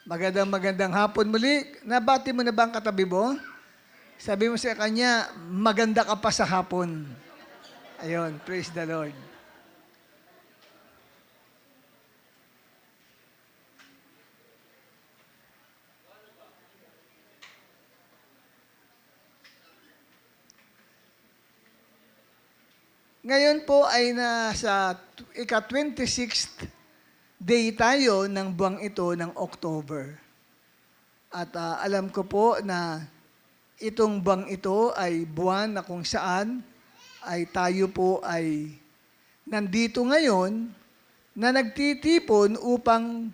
Magandang hapon muli. Nabati mo na ba ang katabi mo? Sabi mo sa kanya, maganda ka pa sa hapon. Ayun, praise the Lord. Ngayon po ay nasa ika-26th day tayo ng buwang ito ng October. At alam ko po na itong buwang ito ay buwan na kung saan ay tayo po ay nandito ngayon na nagtitipon upang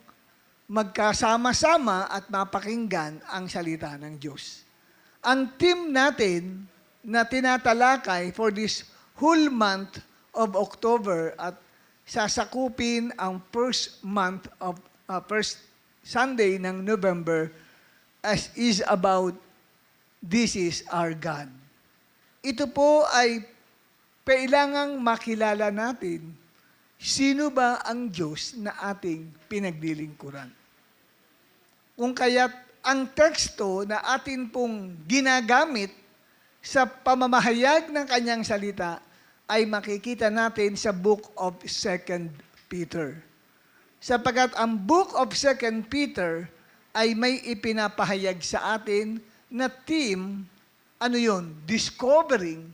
magkasama-sama at mapakinggan ang salita ng Diyos. Ang team natin na tinatalakay for this whole month of October at sasakupin ang first Sunday ng November is about this is our God. Ito po ay kailangang makilala natin sino ba ang Diyos na ating pinaglilingkuran. Kung kaya't ang teksto na atin pong ginagamit sa pamamahayag ng kanyang salita ay makikita natin sa Book of 2 Peter. Sapagkat ang Book of 2 Peter ay may ipinapahayag sa atin na theme, ano yun? Discovering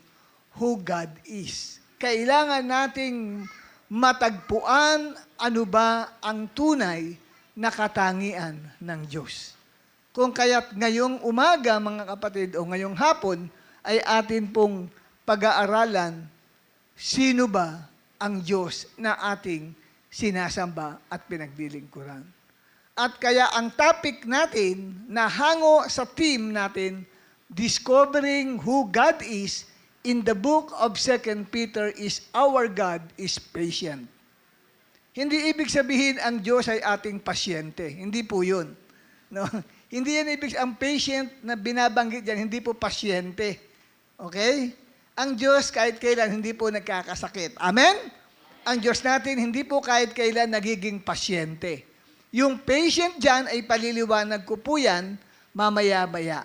who God is. Kailangan nating matagpuan ano ba ang tunay na katangian ng Diyos. Kung kaya't ngayong umaga, mga kapatid, o ngayong hapon, ay atin pong pag-aaralan sino ba ang Diyos na ating sinasamba at pinaglilingkuran. At kaya ang topic natin na hango sa theme natin, Discovering Who God Is, in the book of 2 Peter is our God is patient. Hindi ibig sabihin ang Diyos ay ating pasyente. Hindi po yun. No? Hindi yan ibig ang patient na binabanggit yan, hindi po pasyente. Okay? Ang Diyos kahit kailan hindi po nagkakasakit. Amen? Ang Diyos natin hindi po kahit kailan nagiging pasyente. Yung patient dyan ay paliliwanag ko po yan mamaya-maya.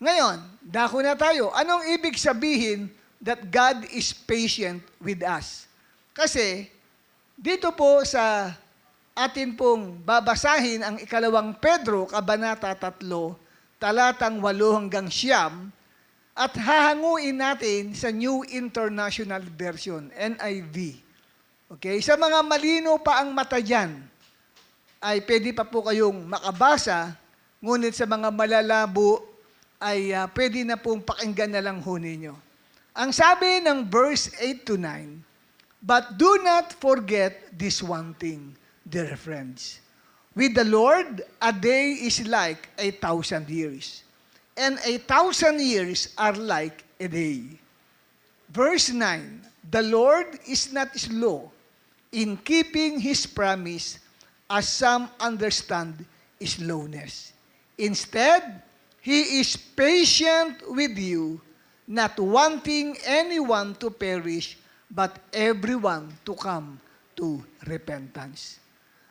Ngayon, dako na tayo. Anong ibig sabihin that God is patient with us? Kasi, dito po sa atin pong babasahin ang 2 Pedro, Kabanata 3, talatang 8 hanggang 9, at hahanguin natin sa New International Version, NIV. Okay? Sa mga malino pa ang mata dyan, ay pwede pa po kayong makabasa, ngunit sa mga malalabo, ay pwede na pong pakinggan na lang ho ninyo. Ang sabi ng verse 8 to 9, but do not forget this one thing, dear friends. With the Lord, a day is like 1,000 years. And 1,000 years are like a day. Verse 9, the Lord is not slow in keeping His promise, as some understand slowness. Instead, He is patient with you, not wanting anyone to perish, but everyone to come to repentance.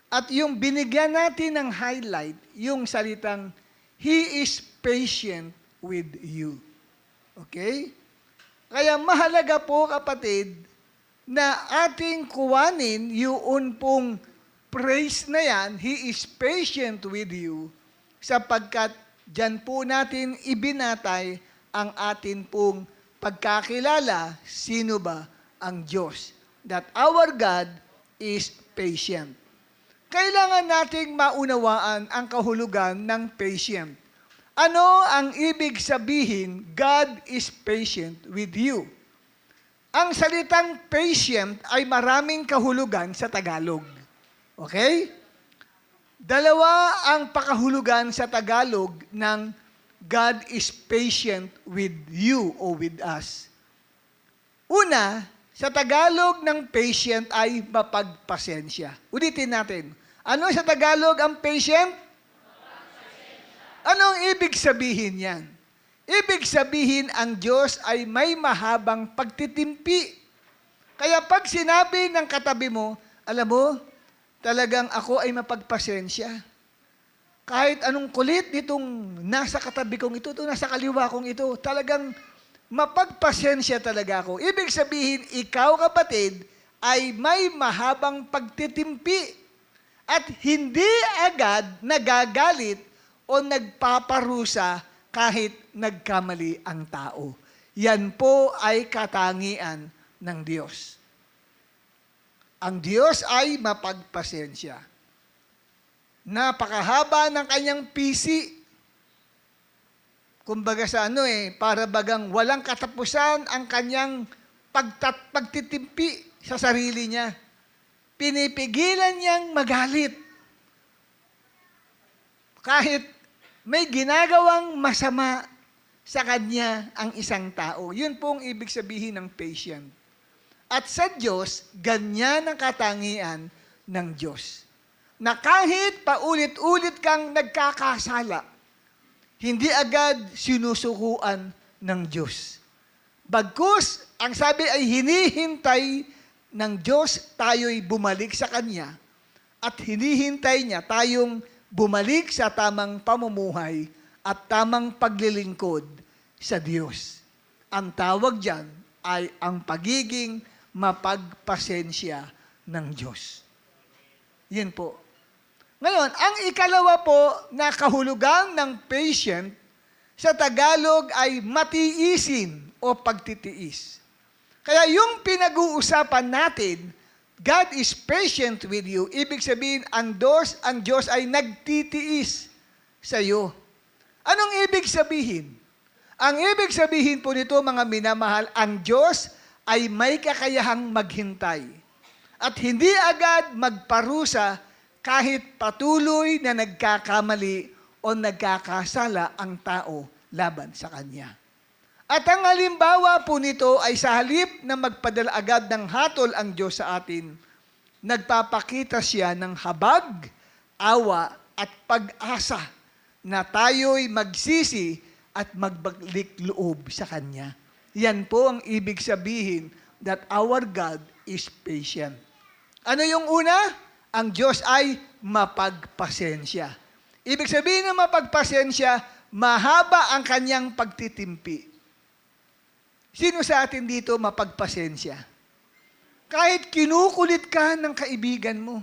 At yung binigyan natin ng highlight, yung salitang, He is patient with you. Okay? Kaya mahalaga po, kapatid, na ating kuwanin yung pong praise na yan, He is patient with you, sapagkat dyan po natin ibinatay ang atin pong pagkakilala, sino ba ang Diyos? That our God is patient. Kailangan nating maunawaan ang kahulugan ng patient. Ano ang ibig sabihin, God is patient with you? Ang salitang patient ay maraming kahulugan sa Tagalog. Okay? Dalawa ang pakahulugan sa Tagalog ng God is patient with you o with us. Una, sa Tagalog ng patient ay mapagpasensya. Ulitin natin. Ano sa Tagalog ang patient? Anong ibig sabihin yan? Ibig sabihin ang Diyos ay may mahabang pagtitimpi. Kaya pag sinabi ng katabi mo, alam mo, talagang ako ay mapagpasensya. Kahit anong kulit nitong nasa katabi kong ito, nasa kaliwa kong ito, talagang mapagpasensya talaga ako. Ibig sabihin, ikaw kapatid, ay may mahabang pagtitimpi at hindi agad nagagalit o nagpaparusa kahit nagkamali ang tao. Yan po ay katangian ng Diyos. Ang Diyos ay mapagpasensya. Napakahaba ng kanyang pisi. Kumbaga sa para bagang walang katapusan ang kanyang pagtitimpi sa sarili niya. Pinipigilan niyang magalit. Kahit may ginagawang masama sa kanya ang isang tao. Yun po ang ibig sabihin ng patient. At sa Diyos, ganyan ang katangian ng Diyos. Na kahit paulit-ulit kang nagkakasala, hindi agad sinusukuan ng Diyos. Bagkus, ang sabi ay hinihintay ng Diyos tayo'y bumalik sa Kanya at hinihintay niya tayong bumalik sa tamang pamumuhay at tamang paglilingkod sa Diyos. Ang tawag diyan ay ang pagiging mapagpasensya ng Diyos. Yan po. Ngayon, ang ikalawa po na kahulugan ng patient sa Tagalog ay matiisin o pagtitiis. Kaya yung pinag-uusapan natin, God is patient with you. Ibig sabihin, ang Diyos ay nagtitiis sa iyo. Anong ibig sabihin? Ang ibig sabihin po nito, mga minamahal, ang Diyos ay may kakayahang maghintay at hindi agad magparusa kahit patuloy na nagkakamali o nagkakasala ang tao laban sa Kanya. At ang halimbawa po nito ay sa halip na magpadala agad ng hatol ang Diyos sa atin, nagpapakita siya ng habag, awa at pag-asa na tayo'y magsisi at magbalik loob sa Kanya. Yan po ang ibig sabihin that our God is patient. Ano yung una? Ang Diyos ay mapagpasensya. Ibig sabihin ng mapagpasensya, mahaba ang Kanyang pagtitimpi. Sino sa atin dito mapagpasensya? Kahit kinukulit ka ng kaibigan mo,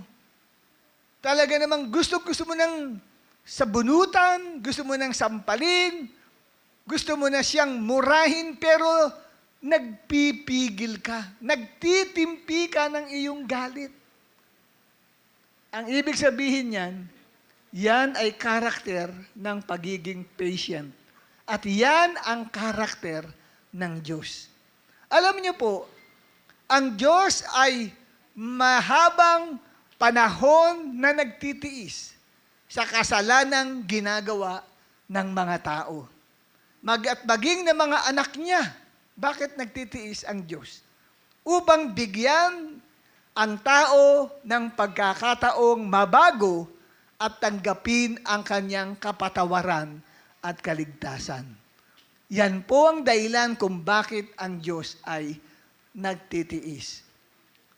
talaga namang gusto mo nang sabunutan, gusto mo nang sampalin, gusto mo na siyang murahin, pero nagpipigil ka, nagtitimpi ka ng iyong galit. Ang ibig sabihin niyan, yan ay karakter ng pagiging patient. At yan ang karakter ng Diyos. Alam niyo po, ang Diyos ay mahabang panahon na nagtitiis sa kasalanang ginagawa ng mga tao. Maging ng mga anak niya. Bakit nagtitiis ang Diyos? Upang bigyan ang tao ng pagkakataong mabago at tanggapin ang kanyang kapatawaran at kaligtasan. Yan po ang dahilan kung bakit ang Diyos ay nagtitiis.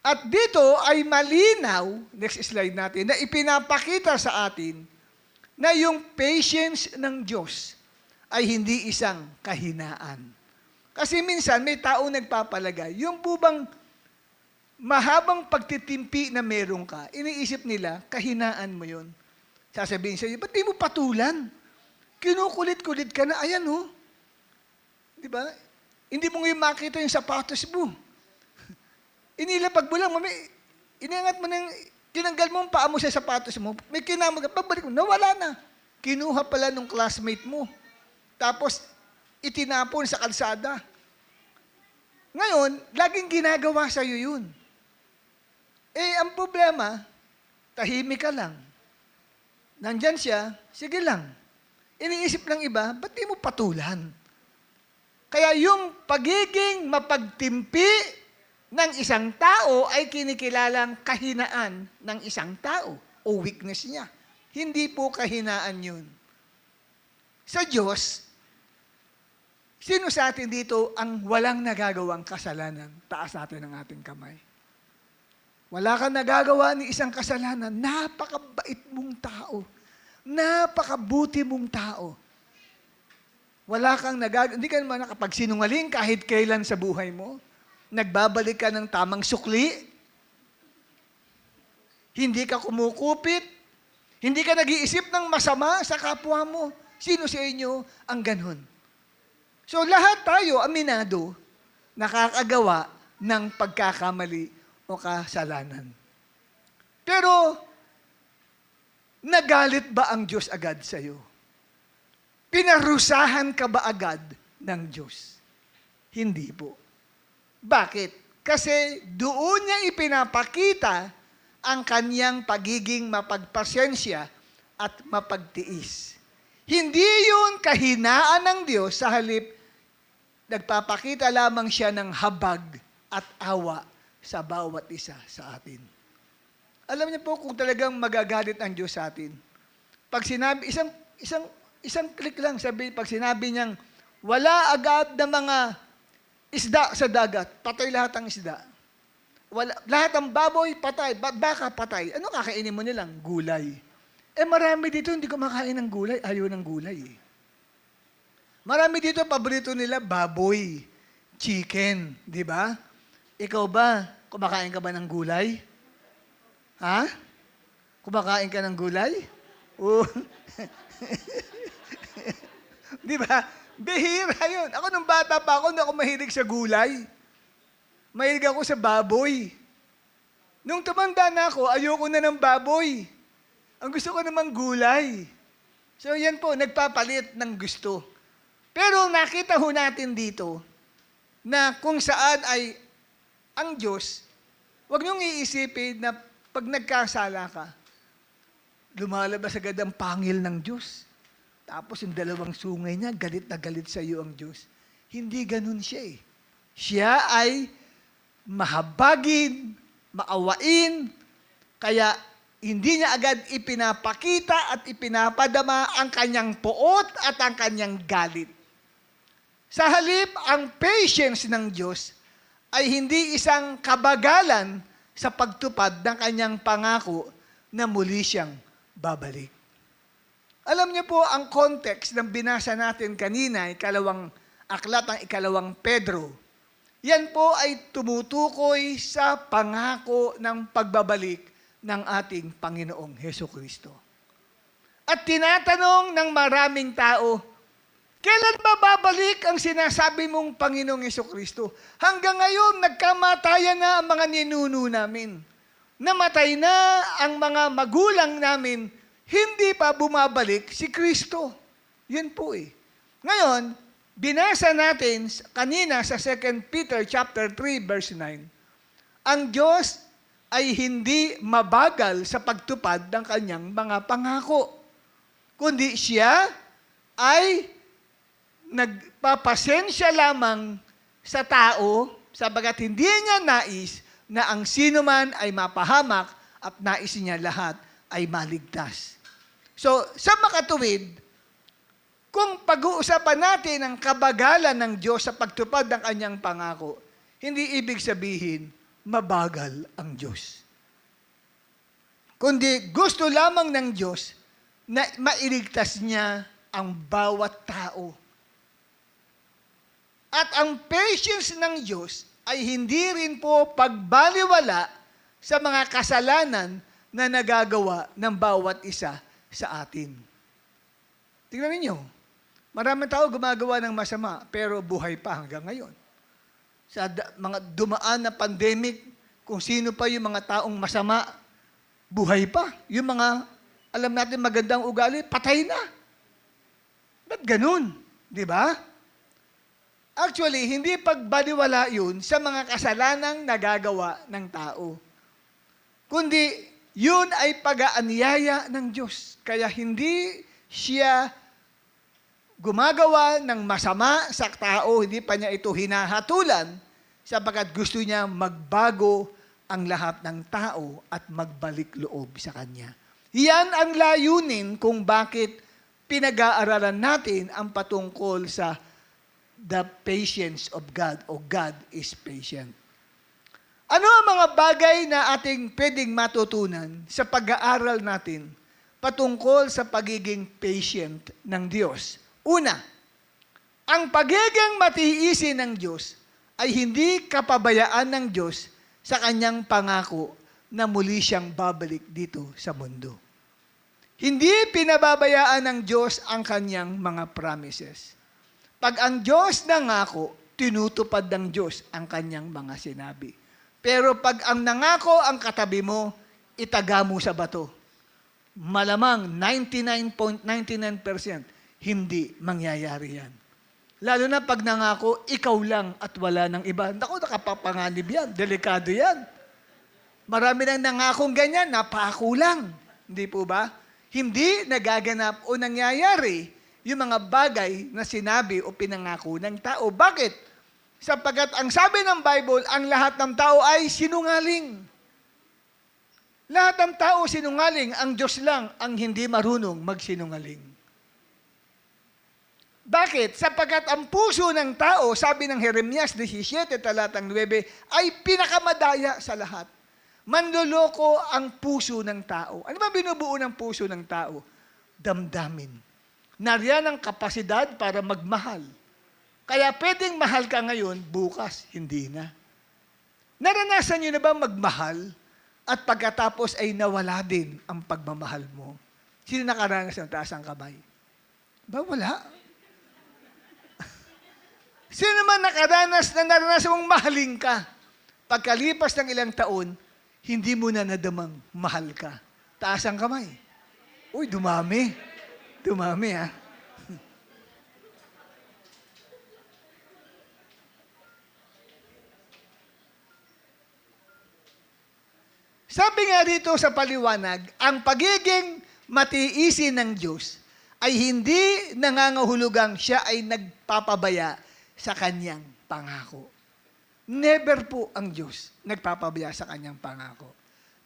At dito ay malinaw, next slide natin, na ipinapakita sa atin na yung patience ng Diyos ay hindi isang kahinaan. Kasi minsan may tao nagpapalagay, yung bubang mahabang pagtitimpi na meron ka, iniisip nila, kahinaan mo yun. Sasabihin sa iyo, ba't di mo patulan? Kinukulit-kulit ka na, ayan oh. Di ba? Hindi mo ngayon makita yung sapatos mo. Inilapag mo lang, inangat mo ng, tinanggal mo ang paa mo sa sapatos mo, may kinamag, pagbalik mo, nawala na. Kinuha pala nung classmate mo. Tapos, itinapon sa kalsada. Ngayon, laging ginagawa sa'yo yun. Ang problema, tahimik ka lang. Nandyan siya, sige lang. Iniisip ng iba, ba't di mo patulan? Kaya yung pagiging mapagtimpi ng isang tao ay kinikilalang kahinaan ng isang tao o weakness niya. Hindi po kahinaan yun. Sa Diyos, sino sa atin dito ang walang nagagawang kasalanan? Taas natin ang ating kamay. Wala kang nagagawa ni isang kasalanan. Napakabait mong tao. napakabuti mong tao. Wala kang hindi ka naman nakapagsinungaling kahit kailan sa buhay mo. Nagbabalik ka ng tamang sukli. Hindi ka kumukupit. Hindi ka nag-iisip ng masama sa kapwa mo. Sino sa inyo ang ganun? So lahat tayo, aminado, nakakagawa ng pagkakamali o kasalanan. Pero, nagalit ba ang Diyos agad sa iyo? Pinarusahan ka ba agad ng Diyos? Hindi po. Bakit? Kasi doon niya ipinapakita ang kanyang pagiging mapagpasensya at mapagtiis. Hindi yun kahinaan ng Diyos, sa halip, nagpapakita lamang siya ng habag at awa sa bawat isa sa atin. Alam niyo po kung talagang magagalit ang Diyos sa atin. Pag sinabi, isang click lang, pag sinabi niyang, wala agad na mga isda sa dagat, patay lahat ang isda. Lahat ng baboy, patay. Baka patay. Ano kakainin mo nilang? Gulay. Marami dito hindi kumakain ng gulay. Ayaw ng gulay. Marami dito, paborito nila, baboy, chicken. Di ba? Ikaw ba, kumakain ka ba ng gulay? Ha? Kumakain ka ng gulay? Oh. Di ba? Bihira yun. Ako nung bata pa ako, hindi ako mahilig sa gulay. Mahilig ako sa baboy. Nung tumanda na ako, ayoko na ng baboy. Ang gusto ko namang gulay. So yan po, nagpapalit ng gusto. Pero nakita ho natin dito na kung saan ay ang Diyos, huwag niyong iisipin na pag nagkasala ka, lumalabas agad ang pangil ng Diyos. Tapos yung dalawang sungay niya, galit na galit sa iyo ang Diyos. Hindi ganun siya eh. Siya ay mahabagin, maawain, kaya hindi niya agad ipinapakita at ipinapadama ang kanyang poot at ang kanyang galit. Sa halip, ang patience ng Diyos ay hindi isang kabagalan sa pagtupad ng kanyang pangako na muli siyang babalik. Alam niyo po, ang context ng binasa natin kanina, ikalawang aklat ng ikalawang Pedro, yan po ay tumutukoy sa pangako ng pagbabalik ng ating Panginoong Hesukristo. At tinatanong ng maraming tao, kailan ba babalik ang sinasabi mong Panginoong Hesukristo? Hanggang ngayon, nagkamatayan na ang mga ninuno namin. Namatay na ang mga magulang namin, hindi pa bumabalik si Kristo. Yan po eh. Ngayon, binasa natin kanina sa 2 Peter chapter 3 verse 9. Ang Diyos ay hindi mabagal sa pagtupad ng kanyang mga pangako, kundi siya ay nagpapasensya lamang sa tao sabagat hindi niya nais na ang sinuman ay mapahamak at nais niya lahat ay maligtas. So, sa makatuwid, kung pag-uusapan natin ang kabagalan ng Diyos sa pagtupad ng kanyang pangako, hindi ibig sabihin, mabagal ang Diyos. Kundi gusto lamang ng Diyos na mailigtas niya ang bawat tao. At ang patience ng Diyos ay hindi rin po pagbaliwala sa mga kasalanan na nagagawa ng bawat isa sa atin. Tingnan ninyo, maraming tao gumagawa ng masama, pero buhay pa hanggang ngayon. Sa mga dumaan na pandemic, kung sino pa yung mga taong masama, buhay pa. Yung mga, alam natin magandang ugali, patay na. Ba't ganun? Di ba? Actually, hindi pagbaliwala yun sa mga kasalanang nagagawa ng tao. Kundi, yun ay pag-aanyaya ng Diyos. Kaya hindi siya gumagawa ng masama sa tao, hindi pa niya ito hinahatulan, sapagkat gusto niya magbago ang lahat ng tao at magbalik loob sa Kanya. Yan ang layunin kung bakit pinag-aaralan natin ang patungkol sa the patience of God o God is patient. Ano ang mga bagay na ating pwedeng matutunan sa pag-aaral natin patungkol sa pagiging patient ng Diyos. Una, ang pagiging matiisin ng Diyos ay hindi kapabayaan ng Diyos sa kanyang pangako na muli siyang babalik dito sa mundo. Hindi pinababayaan ng Diyos ang kanyang mga promises. Pag ang Diyos nangako, tinutupad ng Diyos ang kanyang mga sinabi. Pero pag ang nangako ang katabi mo, itaga mo sa bato. Malamang 99.99% hindi mangyayari yan. Lalo na pag nangako, ikaw lang at wala ng iba. Naku, nakapapanganib yan. Delikado yan. Marami nang nangakong ganyan, napako lang. Hindi po ba? Hindi nagaganap o nangyayari yung mga bagay na sinabi o pinangako ng tao. Bakit? Sapagkat ang sabi ng Bible, ang lahat ng tao ay sinungaling. Lahat ng tao sinungaling, ang Diyos lang ang hindi marunong magsinungaling. Bakit? Sapagkat ang puso ng tao, sabi ng Jeremias 17, talatang 9, ay pinakamadaya sa lahat. Manloloko ang puso ng tao. Ano ba binubuo ng puso ng tao? Damdamin. Nariyan ang kapasidad para magmahal. Kaya pwedeng mahal ka ngayon, bukas, hindi na. Naranasan nyo na ba magmahal at pagkatapos ay nawala din ang pagmamahal mo? Sino nakaranas ng taas ang kamay? Ba, wala. Sino naman nakaranas na naranasan mong mahalin ka? Pagkalipas ng ilang taon, hindi mo na nadamang mahal ka. Taas ang kamay. Uy, dumami. Dumami, ha? Sabi nga rito sa paliwanag, ang pagiging matiisin ng Diyos ay hindi nangangahulugang siya ay nagpapabaya sa kanyang pangako. Never po ang Diyos nagpapabaya sa kanyang pangako.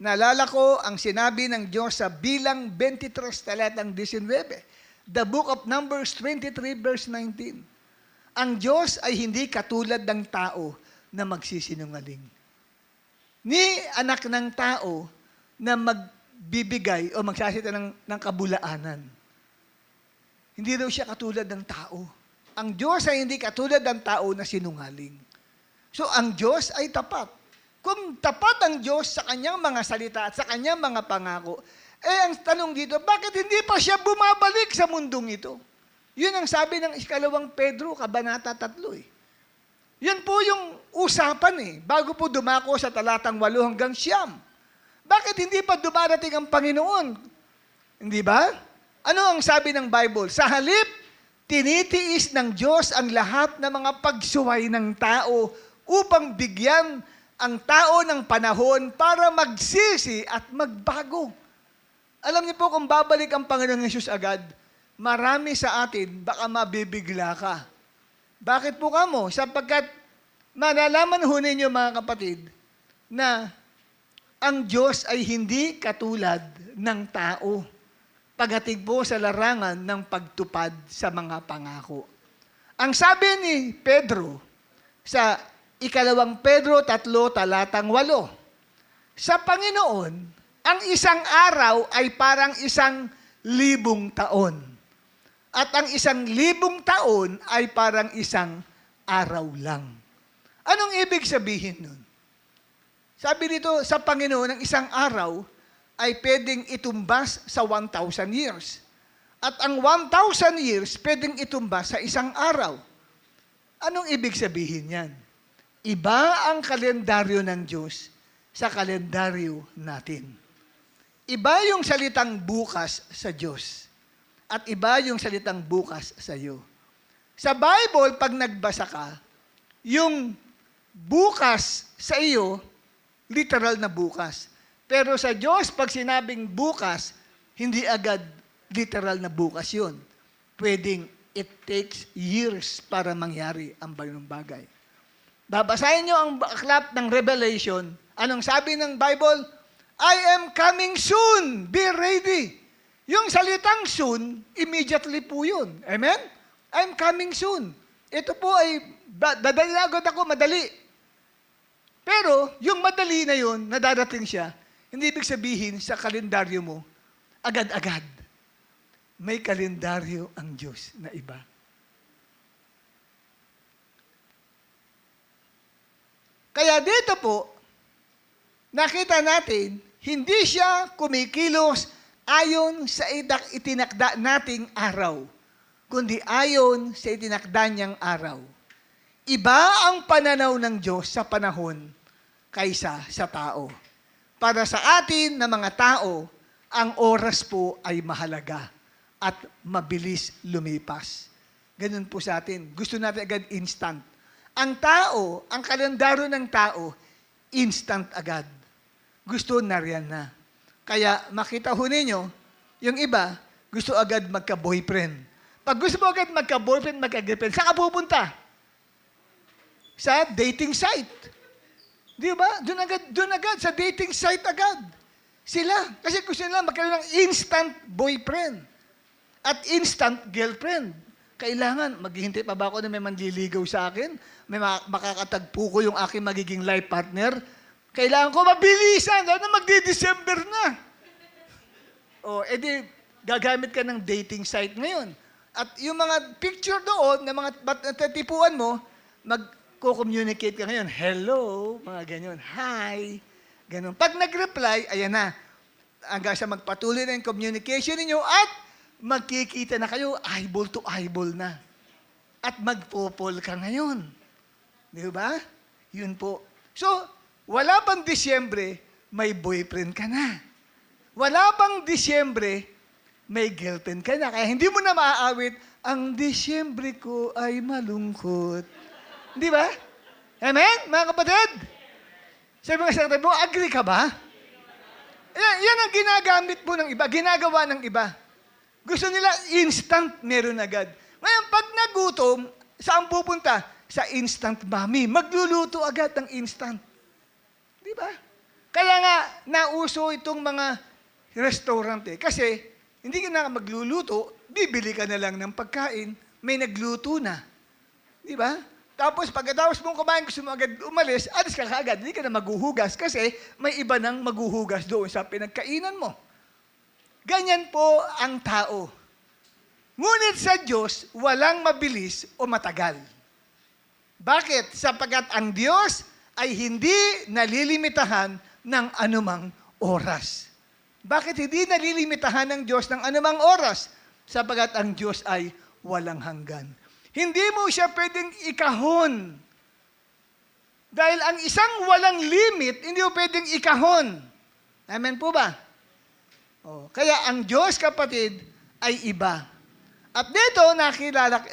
Naalala ko ang sinabi ng Diyos sa Bilang 23, talatang 19, the book of Numbers 23, verse 19. Ang Diyos ay hindi katulad ng tao na magsisinungaling. Ni anak ng tao na magbibigay o magsasita ng kabulaanan. Hindi daw siya katulad ng tao. Ang Diyos ay hindi katulad ng tao na sinungaling. So, ang Diyos ay tapat. Kung tapat ang Diyos sa kanyang mga salita at sa kanyang mga pangako, ang tanong dito, bakit hindi pa siya bumabalik sa mundong ito? Yun ang sabi ng ikalawang Pedro, Kabanata 3. Yan po yung usapan bago po dumako sa talatang 8 hanggang 9. Bakit hindi pa dumarating ang Panginoon? Hindi ba? Ano ang sabi ng Bible? Sa halip, tinitiis ng Diyos ang lahat ng mga pagsuway ng tao upang bigyan ang tao ng panahon para magsisi at magbago. Alam niyo po, kung babalik ang Panginoong Hesus agad, marami sa atin baka mabibigla ka. Bakit po kamo? Sapagkat malalaman ho ninyo mga kapatid na ang Diyos ay hindi katulad ng tao pagdating po sa larangan ng pagtupad sa mga pangako. Ang sabi ni Pedro sa ikalawang Pedro 3, talatang 8, sa Panginoon, ang isang araw ay parang 1,000 taon. At ang 1,000 taon ay parang 1 araw lang. Anong ibig sabihin nun? Sabi dito, sa Panginoon, ang 1 araw ay pwedeng itumbas sa 1,000 years. At ang 1,000 years pwedeng itumbas sa 1 araw. Anong ibig sabihin yan? Iba ang kalendaryo ng Diyos sa kalendaryo natin. Iba yung salitang bukas sa Diyos. At iba yung salitang bukas sa iyo. Sa Bible, pag nagbasa ka, yung bukas sa iyo, literal na bukas. Pero sa Diyos, pag sinabing bukas, hindi agad literal na bukas yun. Pwedeng it takes years para mangyari ang bagong bagay. Babasahin nyo ang aklat ng Revelation. Anong sabi ng Bible? I am coming soon. Be ready. Yung salitang soon, immediately po yun. Amen? I'm coming soon. Ito po ay, dadali agad ako, madali. Pero, yung madali na yun, nadadating siya, hindi ibig sabihin sa kalendaryo mo, agad-agad. may kalendaryo ang Diyos na iba. Kaya dito po, nakita natin, hindi siya kumikilos ayon sa itinakda nating araw, kundi ayon sa itinakda niyang araw. Iba ang pananaw ng Diyos sa panahon kaysa sa tao. Para sa atin na mga tao, ang oras po ay mahalaga at mabilis lumipas. Ganun po sa atin. Gusto natin agad instant. Ang tao, ang kalendaryo ng tao, instant agad. Gusto na riyan na. Kaya makita ho ninyo, yung iba, gusto agad magka-boyfriend. Pag gusto mo agad magka-boyfriend, magka-girlfriend, saan ka pupunta? Sa dating site. Di ba? Doon agad, sa dating site agad. Sila. Kasi gusto nila magkaroon ng instant boyfriend at instant girlfriend. Kailangan, maghihintay pa ba ako na may manliligaw sa akin? May makakatagpo ko yung aking magiging life partner? Kailangan ko mabilisan, lalo na magdi-December na. O, edi, gagamit ka ng dating site ngayon. At yung mga picture doon, na mga natatipuan mo, magko-communicate ka ngayon. Hello, mga ganyan. Hi. Ganun. Pag nag-reply, ayan na. Hanggang sa magpatuloy na yung communication ninyo at magkikita na kayo, eyeball to eyeball na. At magpopol ka ngayon. Di ba? Yun po. So, wala pang Disyembre, may boyfriend ka na. Wala pang Disyembre, may girlfriend ka na. Kaya hindi mo na maaawit, ang Disyembre ko ay malungkot. Di ba? Amen, mga kapatid? Sabi mga sakta mo, agree ka ba? Yan ang ginagamit po ng iba, ginagawa ng iba. Gusto nila instant, meron agad. Ngayon, pag nagutom, saan pupunta? Sa instant mommy. Magluluto agad ng instant. Di ba? Kaya nga, nauso itong mga restaurant eh. Kasi, hindi ka na magluluto, bibili ka na lang ng pagkain, may nagluto na. Di ba? Tapos, pagkatapos mong kumain, gusto mo agad umalis, alis ka kaagad, hindi ka na maghuhugas kasi may iba nang maghuhugas doon sa pinagkainan mo. Ganyan po ang tao. Ngunit sa Diyos, walang mabilis o matagal. Bakit? Sapagkat ang Diyos ay hindi nalilimitahan ng anumang oras. Bakit hindi nalilimitahan ng Diyos ng anumang oras? Sapagkat ang Diyos ay walang hanggan. Hindi mo siya pwedeng ikahon. Dahil ang isang walang limit, hindi mo pwedeng ikahon. Amen po ba? Kaya ang Diyos, kapatid, ay iba. At dito,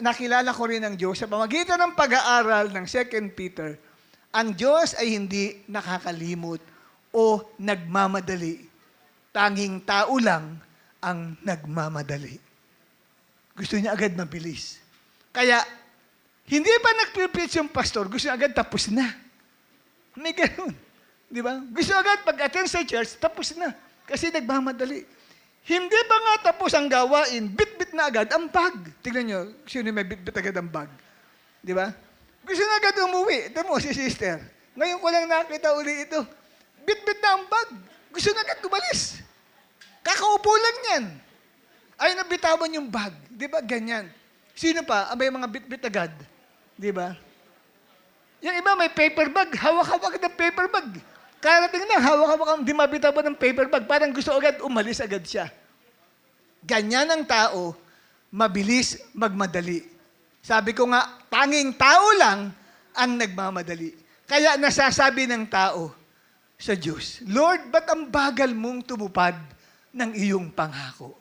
nakilala ko rin ang Diyos sa pamagitan ng pag-aaral ng 2 Peter. Ang Diyos ay hindi nakakalimot o nagmamadali. Tanging tao lang ang nagmamadali. Gusto niya agad mabilis. Kaya, hindi pa nag-preach yung pastor, gusto niya agad tapos na. May ganun. Di ba? Gusto agad pag-attend sa church, tapos na. Kasi nagmamadali. Hindi pa nga tapos ang gawain, bit-bit na agad ang bag. Tignan nyo, sino may bit-bit agad ang bag? Di ba? Gusto na agad umuwi. Ito mo, si sister. Ngayon ko lang nakita uli ito. Bit-bit na ang bag. Gusto na agad umalis. Kakaupo lang yan. Ay, nabitawan yung bag. Di ba? Ganyan. Sino pa? May mga bit-bit agad. Di ba? Yung iba may paper bag. Hawak-hawak ng paper bag. Karating na, hawak-hawak ang di mabitawan ng paper bag. Parang gusto agad, umalis agad siya. Ganyan ang tao, mabilis magmadali. Sabi ko nga, tanging tao lang ang nagmamadali. Kaya nasasabi ng tao sa Diyos, Lord, ba't ang bagal mong tumupad ng iyong pangako?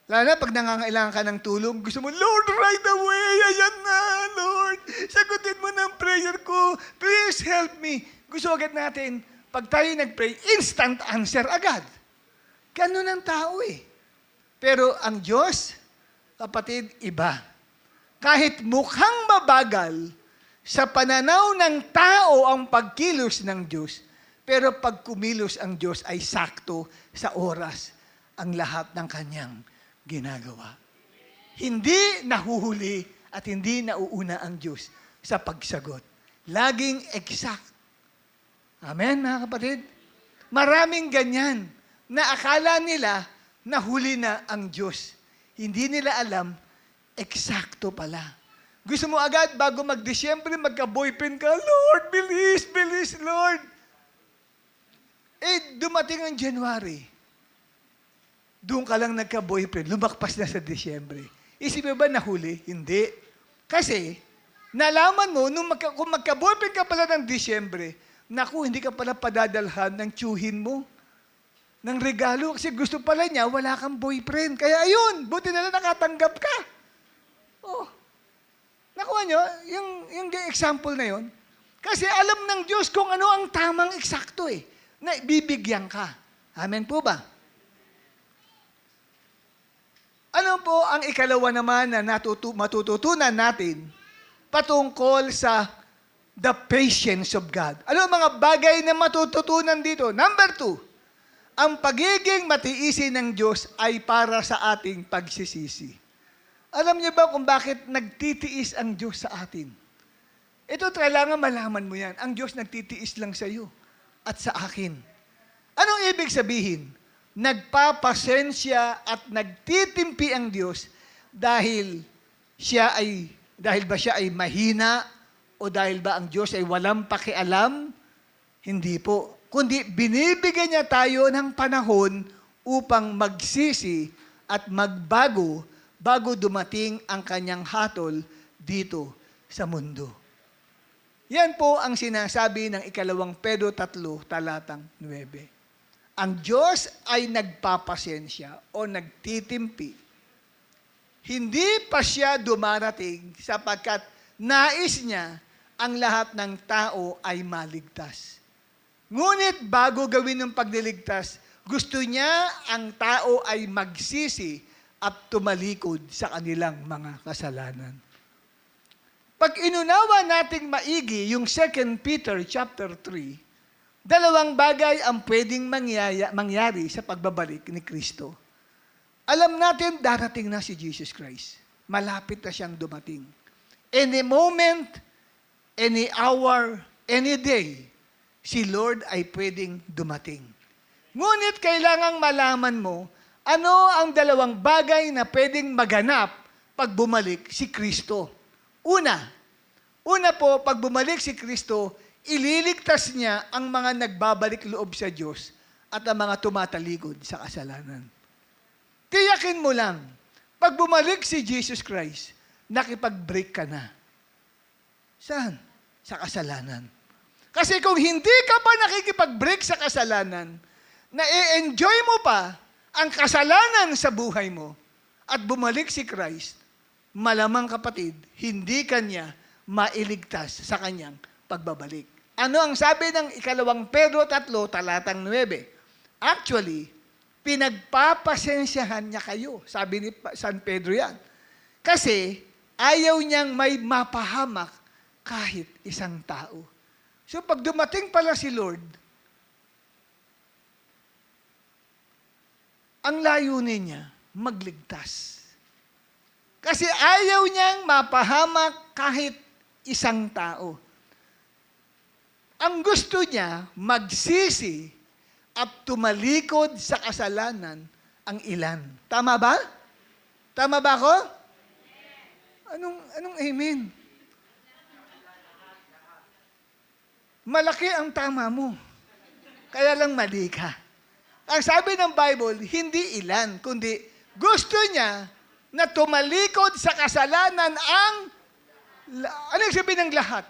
Lalo na pag nangangailangan ka ng tulong, gusto mo, Lord, right away, ayan na, Lord. Sagutin mo ng prayer ko. Please help me. Gusto agad natin, pag tayo nag-pray, instant answer agad. Ganun ang tao eh. Pero ang Diyos, kapatid, iba. Kahit mukhang mabagal, sa pananaw ng tao ang pagkilos ng Diyos, pero pag kumilos ang Diyos ay sakto sa oras ang lahat ng kanyang ginagawa. Hindi nahuhuli at hindi nauuna ang Diyos sa pagsagot. Laging exact. Amen, mga kapatid? Maraming ganyan na akala nila nahuli na ang Diyos. Hindi nila alam, eksakto pala. Gusto mo agad, bago mag-Disyembre, magka-boyfriend ka, Lord, bilis, bilis, Lord. Dumating ang January. Doon ka lang nagka-boyfriend, lumakpas na sa Disyembre. Isipin ba nahuli? Hindi. Kasi, nalaman mo, kung magka-boyfriend ka pala ng Disyembre, naku, hindi ka pala padadalhan ng tiyuhin mo, ng regalo, kasi gusto pala niya, wala kang boyfriend. Kaya ayun, buti na lang nakatanggap ka. Oh. Nakuha nyo, yung example na yon. Kasi alam ng Diyos kung ano ang tamang eksakto na bibigyan ka. Amen po ba? Ano po ang ikalawa naman na matututunan natin patungkol sa the patience of God? Ano ang mga bagay na matututunan dito? Number 2, ang pagiging matiisin ng Diyos ay para sa ating pagsisisi. Alam niyo ba kung bakit nagtitiis ang Diyos sa atin? Ito, kailangan malaman mo yan. Ang Diyos nagtitiis lang sa iyo at sa akin. Anong ibig sabihin? Nagpapasensya at nagtitimpi ang Diyos dahil ba siya ay mahina o dahil ba ang Diyos ay walang pakialam? Hindi po. Kundi binibigyan niya tayo ng panahon upang magsisi at magbago bago dumating ang kanyang hatol dito sa mundo. Yan po ang sinasabi ng 2 Pedro 3, talatang 9. Ang Diyos ay nagpapasensya o nagtitimpi. Hindi pa siya dumarating sapagkat nais niya ang lahat ng tao ay maligtas. Ngunit bago gawin ng pagliligtas, gusto niya ang tao ay magsisi at tumalikod sa kanilang mga kasalanan. Pag inunawa nating maigi yung 2 Peter chapter 3, dalawang bagay ang pwedeng mangyari sa pagbabalik ni Kristo. Alam natin, darating na si Jesus Christ. Malapit na siyang dumating. Any moment, any hour, any day, si Lord ay pwedeng dumating. Ngunit kailangang malaman mo, ano ang dalawang bagay na pwedeng maganap pag bumalik si Kristo? Una po, pag bumalik si Kristo, ililigtas niya ang mga nagbabalik loob sa Diyos at ang mga tumatalikod sa kasalanan. Tiyakin mo lang, pag bumalik si Jesus Christ, nakipag-break ka na. Saan? Sa kasalanan. Kasi kung hindi ka pa nakikipag-break sa kasalanan, na-enjoy mo pa ang kasalanan sa buhay mo at bumalik si Christ, malamang kapatid, hindi kanya mailigtas sa kanyang pagbabalik. Ano ang sabi ng 2 Pedro 3, talatang 9? Actually, pinagpapasensyahan niya kayo. Sabi ni San Pedro yan. Kasi ayaw niyang may mapahamak kahit isang tao. So pag dumating pala si Lord, ang layunin niya, magligtas. Kasi ayaw niyang mapahamak kahit isang tao. Ang gusto niya, magsisi at tumalikod sa kasalanan ang ilan. Tama ba? Tama ba ako? Anong amen? Malaki ang tama mo. Kaya lang mali ka. Ang sabi ng Bible, hindi ilan, kundi gusto niya na tumalikod sa kasalanan ang, ano yung sabi ng lahat?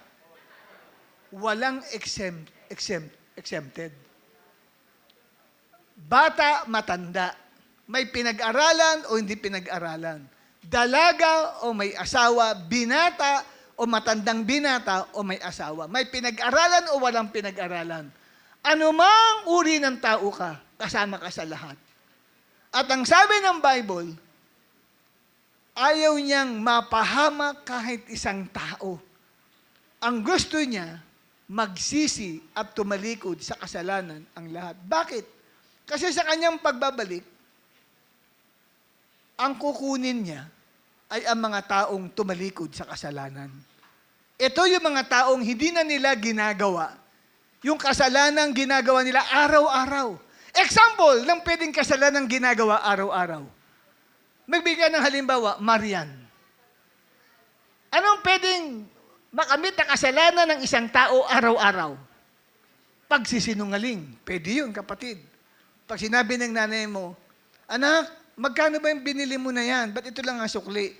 Walang exempted. Bata, matanda. May pinag-aralan o hindi pinag-aralan. Dalaga o may asawa, binata o matandang binata o may asawa. May pinag-aralan o walang pinag-aralan. Anumang uri ng tao ka, kasama ka sa lahat. At ang sabi ng Bible, ayaw niyang mapahamak kahit isang tao. Ang gusto niya, magsisi at tumalikod sa kasalanan ang lahat. Bakit? Kasi sa kanyang pagbabalik, ang kukunin niya ay ang mga taong tumalikod sa kasalanan. Ito yung mga taong hindi na nila ginagawa. Yung kasalanan ginagawa nila araw-araw. Example ng pwedeng kasalanan ginagawa araw-araw. Magbigay ng halimbawa, Marian. Anong pwedeng makamit na kasalanan ng isang tao araw-araw? Pagsisinungaling. Pwede yun, kapatid. Pag sinabi ng nanay mo, anak, magkano ba yung binili mo na yan? Ba't ito lang ang sukli?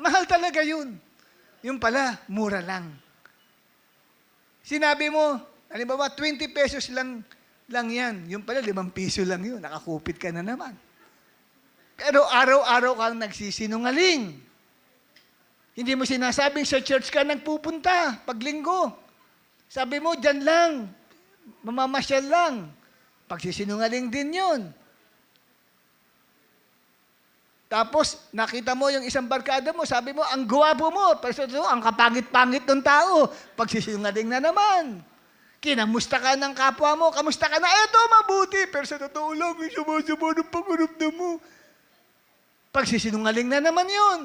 Mahal talaga yun. Yung pala, mura lang. Sinabi mo, halimbawa, 20 pesos lang yan. Yung pala, 5 piso lang yun. Nakakupit ka na naman. Pero araw-araw kang nagsisinungaling. Hindi mo sinasabing sa church ka nagpupunta pag linggo. Sabi mo, dyan lang. Mamamasyal lang. Pagsisinungaling din yun. Tapos, nakita mo yung isang barkada mo, sabi mo, ang gwapo mo. Pero ang kapangit-pangit ng tao. Pagsisinungaling na naman. Kinamusta ka ng kapwa mo, kamusta ka na, eto, mabuti. Pero sa totoo lang, may sama-sama ng pangarapdam mo. Pagsisinungaling na naman yun.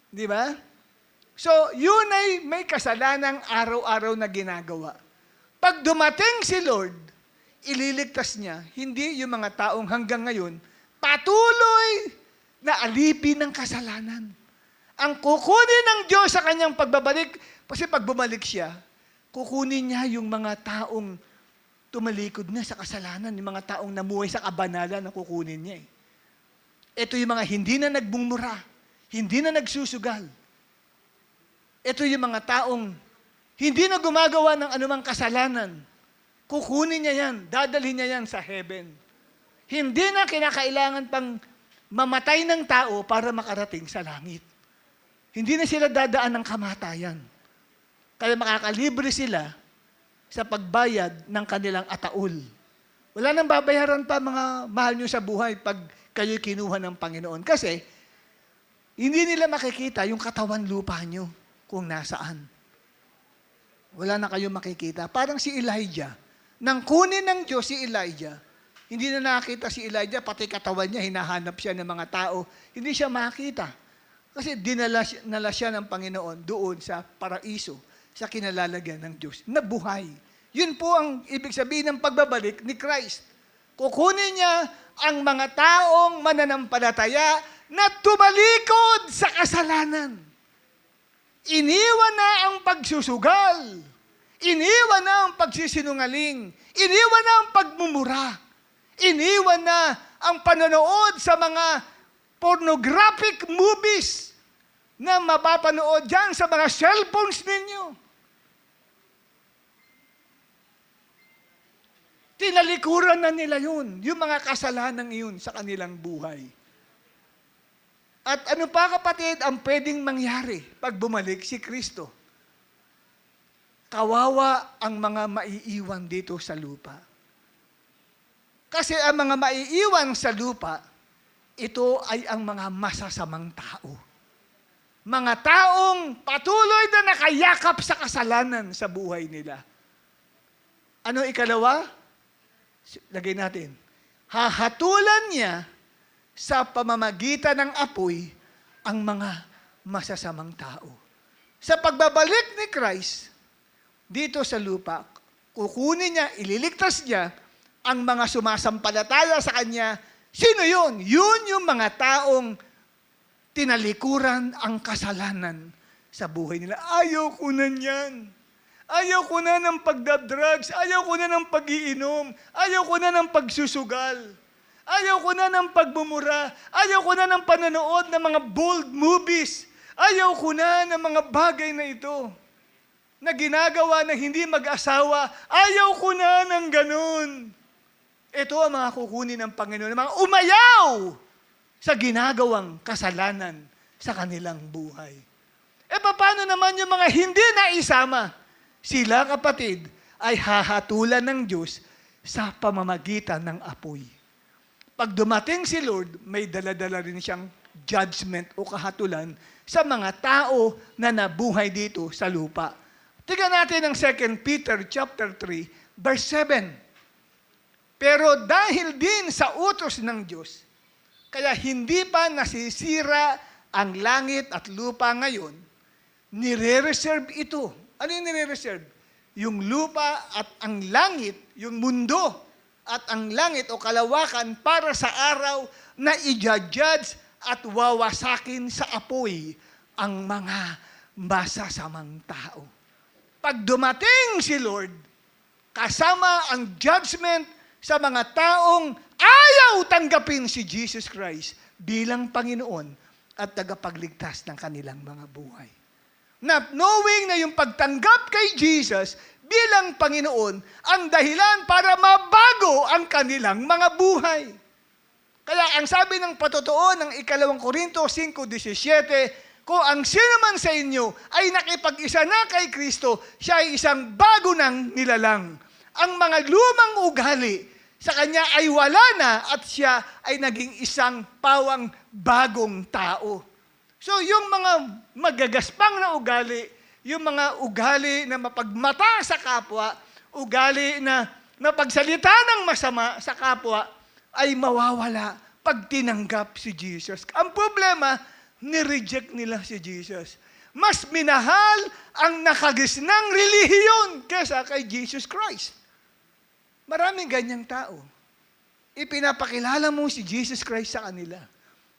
Di ba? So, yun ay may kasalanang araw-araw na ginagawa. Pag dumating si Lord, ililigtas niya, hindi yung mga taong hanggang ngayon, patuloy na alipin ng kasalanan. Ang kukunin ng Diyos sa kanyang pagbabalik, kasi pag bumalik siya, kukunin niya yung mga taong tumalikod na sa kasalanan, yung mga taong namuhay sa kabanalan na kukunin niya. Ito yung mga hindi na nagbumura, hindi na nagsusugal. Ito yung mga taong hindi na gumagawa ng anumang kasalanan. Kukunin niya yan, dadalhin niya yan sa heaven. Hindi na kinakailangan pang mamatay ng tao para makarating sa langit. Hindi na sila dadaan ng kamatayan. Kaya makakalibre sila sa pagbayad ng kanilang ataol. Wala nang babayaran pa mga mahal nyo sa buhay pag kayo'y kinuha ng Panginoon. Kasi, hindi nila makikita yung katawan lupa nyo kung nasaan. Wala na kayong makikita. Parang si Elijah. Nang kunin ng Diyos si Elijah, hindi na nakita si Elijah, pati katawan niya, hinahanap siya ng mga tao. Hindi siya makita. Kasi dinala siya ng Panginoon doon sa paraiso, sa kinalalagyan ng Diyos. Nabuhay. Yun po ang ibig sabihin ng pagbabalik ni Christ. Kukunin niya ang mga taong mananampalataya na tumalikod sa kasalanan. Iniwan na ang pagsusugal. Iniwan na ang pagsisinungaling. Iniwan na ang pagmumura. Iniwan na ang panonood sa mga pornographic movies na mapapanood dyan sa mga cellphones ninyo. Tinalikuran na nila yun, yung mga kasalanan yun sa kanilang buhay. At ano pa kapatid ang pwedeng mangyari pag bumalik si Kristo? Kawawa ang mga maiiwan dito sa lupa. Kasi ang mga maiiwan sa lupa, ito ay ang mga masasamang tao. Mga taong patuloy na nakayakap sa kasalanan sa buhay nila. Ano ikalawa? Lagay natin. Hahatulan niya sa pamamagitan ng apoy ang mga masasamang tao. Sa pagbabalik ni Christ dito sa lupa, kukunin niya, ililigtas niya ang mga sumasampalataya sa Kanya. Sino yun? Yun yung mga taong tinalikuran ang kasalanan sa buhay nila. Ayaw ko na niyan. Ayaw ko na ng pagdadrugs. Ayaw ko na ng pag-iinom. Ayaw ko na ng pagsusugal. Ayaw ko na ng pagbumura. Ayaw ko na ng panonood ng mga bold movies. Ayaw ko na ng mga bagay na ito na ginagawa na hindi mag-asawa. Ayaw ko na ng ganun. Ito ang mga kukunin ng Panginoon, mga umayaw sa ginagawang kasalanan sa kanilang buhay. Paano naman yung mga hindi na isama? Sila, kapatid, ay hahatulan ng Diyos sa pamamagitan ng apoy. Pag dumating si Lord, may dala-dala rin siyang judgment o kahatulan sa mga tao na nabuhay dito sa lupa. Tingnan natin ang 2 Peter chapter 3, verse 7. Pero dahil din sa utos ng Diyos, kaya hindi pa nasisira ang langit at lupa ngayon, nire-reserve ito. Ano yung nire-reserve? Yung lupa at ang langit, yung mundo at ang langit o kalawakan para sa araw na i-judge at wawasakin sa apoy ang mga masasamang tao. Pag dumating si Lord, kasama ang judgment sa mga taong ayaw tanggapin si Jesus Christ bilang Panginoon at tagapagligtas ng kanilang mga buhay. Not knowing na yung pagtanggap kay Jesus bilang Panginoon ang dahilan para mabago ang kanilang mga buhay. Kaya ang sabi ng patotoo ng 2 Korinto 5:17, kung ang sino man sa inyo ay nakipag-isa na kay Kristo, siya ay isang bago ng nilalang. Ang mga lumang ugali sa kanya ay wala na at siya ay naging isang pawang bagong tao. So yung mga magagaspang na ugali, yung mga ugali na mapagmata sa kapwa, ugali na mapagsalita ng masama sa kapwa, ay mawawala pag tinanggap si Jesus. Ang problema, nireject nila si Jesus. Mas minahal ang nakagisnang relihiyon kesa kay Jesus Christ. Maraming ganyang tao. Ipinapakilala mo si Jesus Christ sa kanila.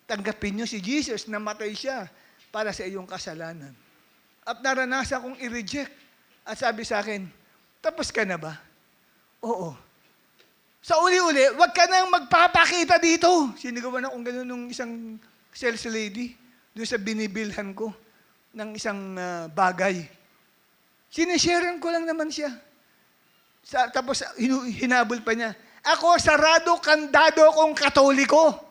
Tanggapin nyo si Jesus, namatay siya para sa iyong kasalanan. At naranasan kong i-reject. At sabi sa akin, tapos ka na ba? Oo. Sa uli-uli, wag ka nang magpapakita dito. Sinigawan akong gano'n nung isang sales lady doon sa binibilhan ko ng isang bagay. Sinisharean ko lang naman siya. Tapos hinabol pa niya, ako sarado, kandado akong Katoliko.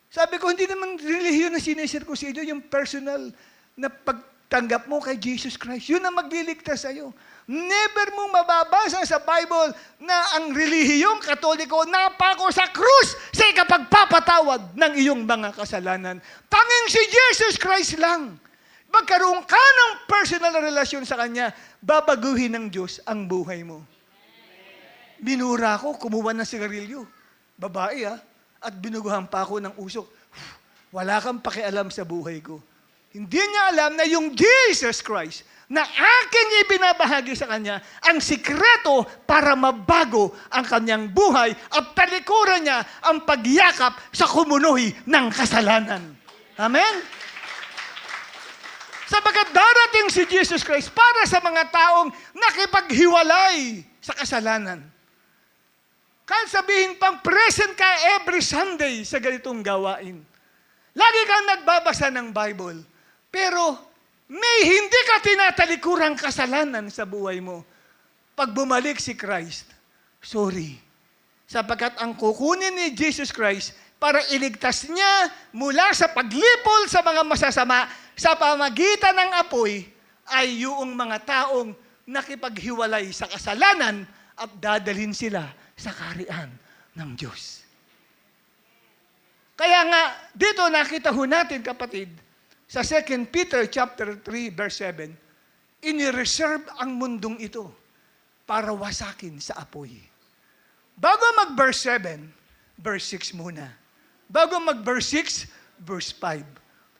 Sabi ko, hindi naman relihiyon na sinishare ko sa inyo, yung personal na pagtanggap mo kay Jesus Christ. Yun ang magliligtas sa'yo. Never mong mababasa sa Bible na ang relihiyong Katoliko napako sa krus sa ikapagpapatawad ng iyong mga kasalanan. Tanging si Jesus Christ lang. Magkaroon ka ng personal na relasyon sa Kanya, babaguhin ng Diyos ang buhay mo. Binura ko, kumuha ng sigarilyo. Babae at binuguhan pa ako ng usok. Wala kang pakialam sa buhay ko. Hindi niya alam na yung Jesus Christ na aking ibinabahagi sa Kanya ang sikreto para mabago ang kanyang buhay at talikuran niya ang pagyakap sa kumunoy ng kasalanan. Amen? Sabagat darating si Jesus Christ para sa mga taong nakipaghiwalay sa kasalanan. Kahit sabihin pang present ka every Sunday sa ganitong gawain. Lagi kang nagbabasa ng Bible, pero may hindi ka tinatalikurang kasalanan sa buhay mo. Pag bumalik si Christ, sorry. Sapagkat ang kukunin ni Jesus Christ para iligtas niya mula sa paglipol sa mga masasama sa pamagitan ng apoy ay yung mga taong nakipaghiwalay sa kasalanan at dadalhin sila sa kaharian ng Diyos. Kaya nga, dito nakita ho natin, kapatid, sa 2 Peter chapter 3, verse 7, inireserve ang mundong ito para wasakin sa apoy. Bago mag-verse 7, verse 6 muna. Bago mag-verse 6, verse 5.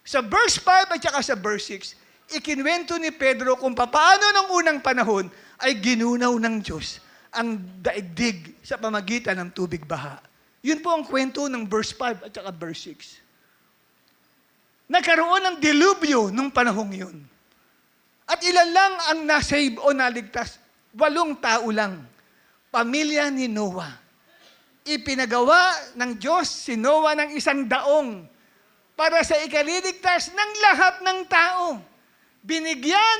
Sa verse 5 at saka sa verse 6, ikinwento ni Pedro kung paano ng unang panahon ay ginunaw ng Diyos ang daigdig sa pamagitan ng tubig baha. Yun po ang kwento ng verse 5 at saka verse 6. Nagkaroon ng dilubyo nung panahong yun. At ilan lang ang nasave o naligtas? 8 tao lang. Pamilya ni Noah. Ipinagawa ng Diyos si Noah ng 100 para sa ikaliligtas ng lahat ng tao. Binigyan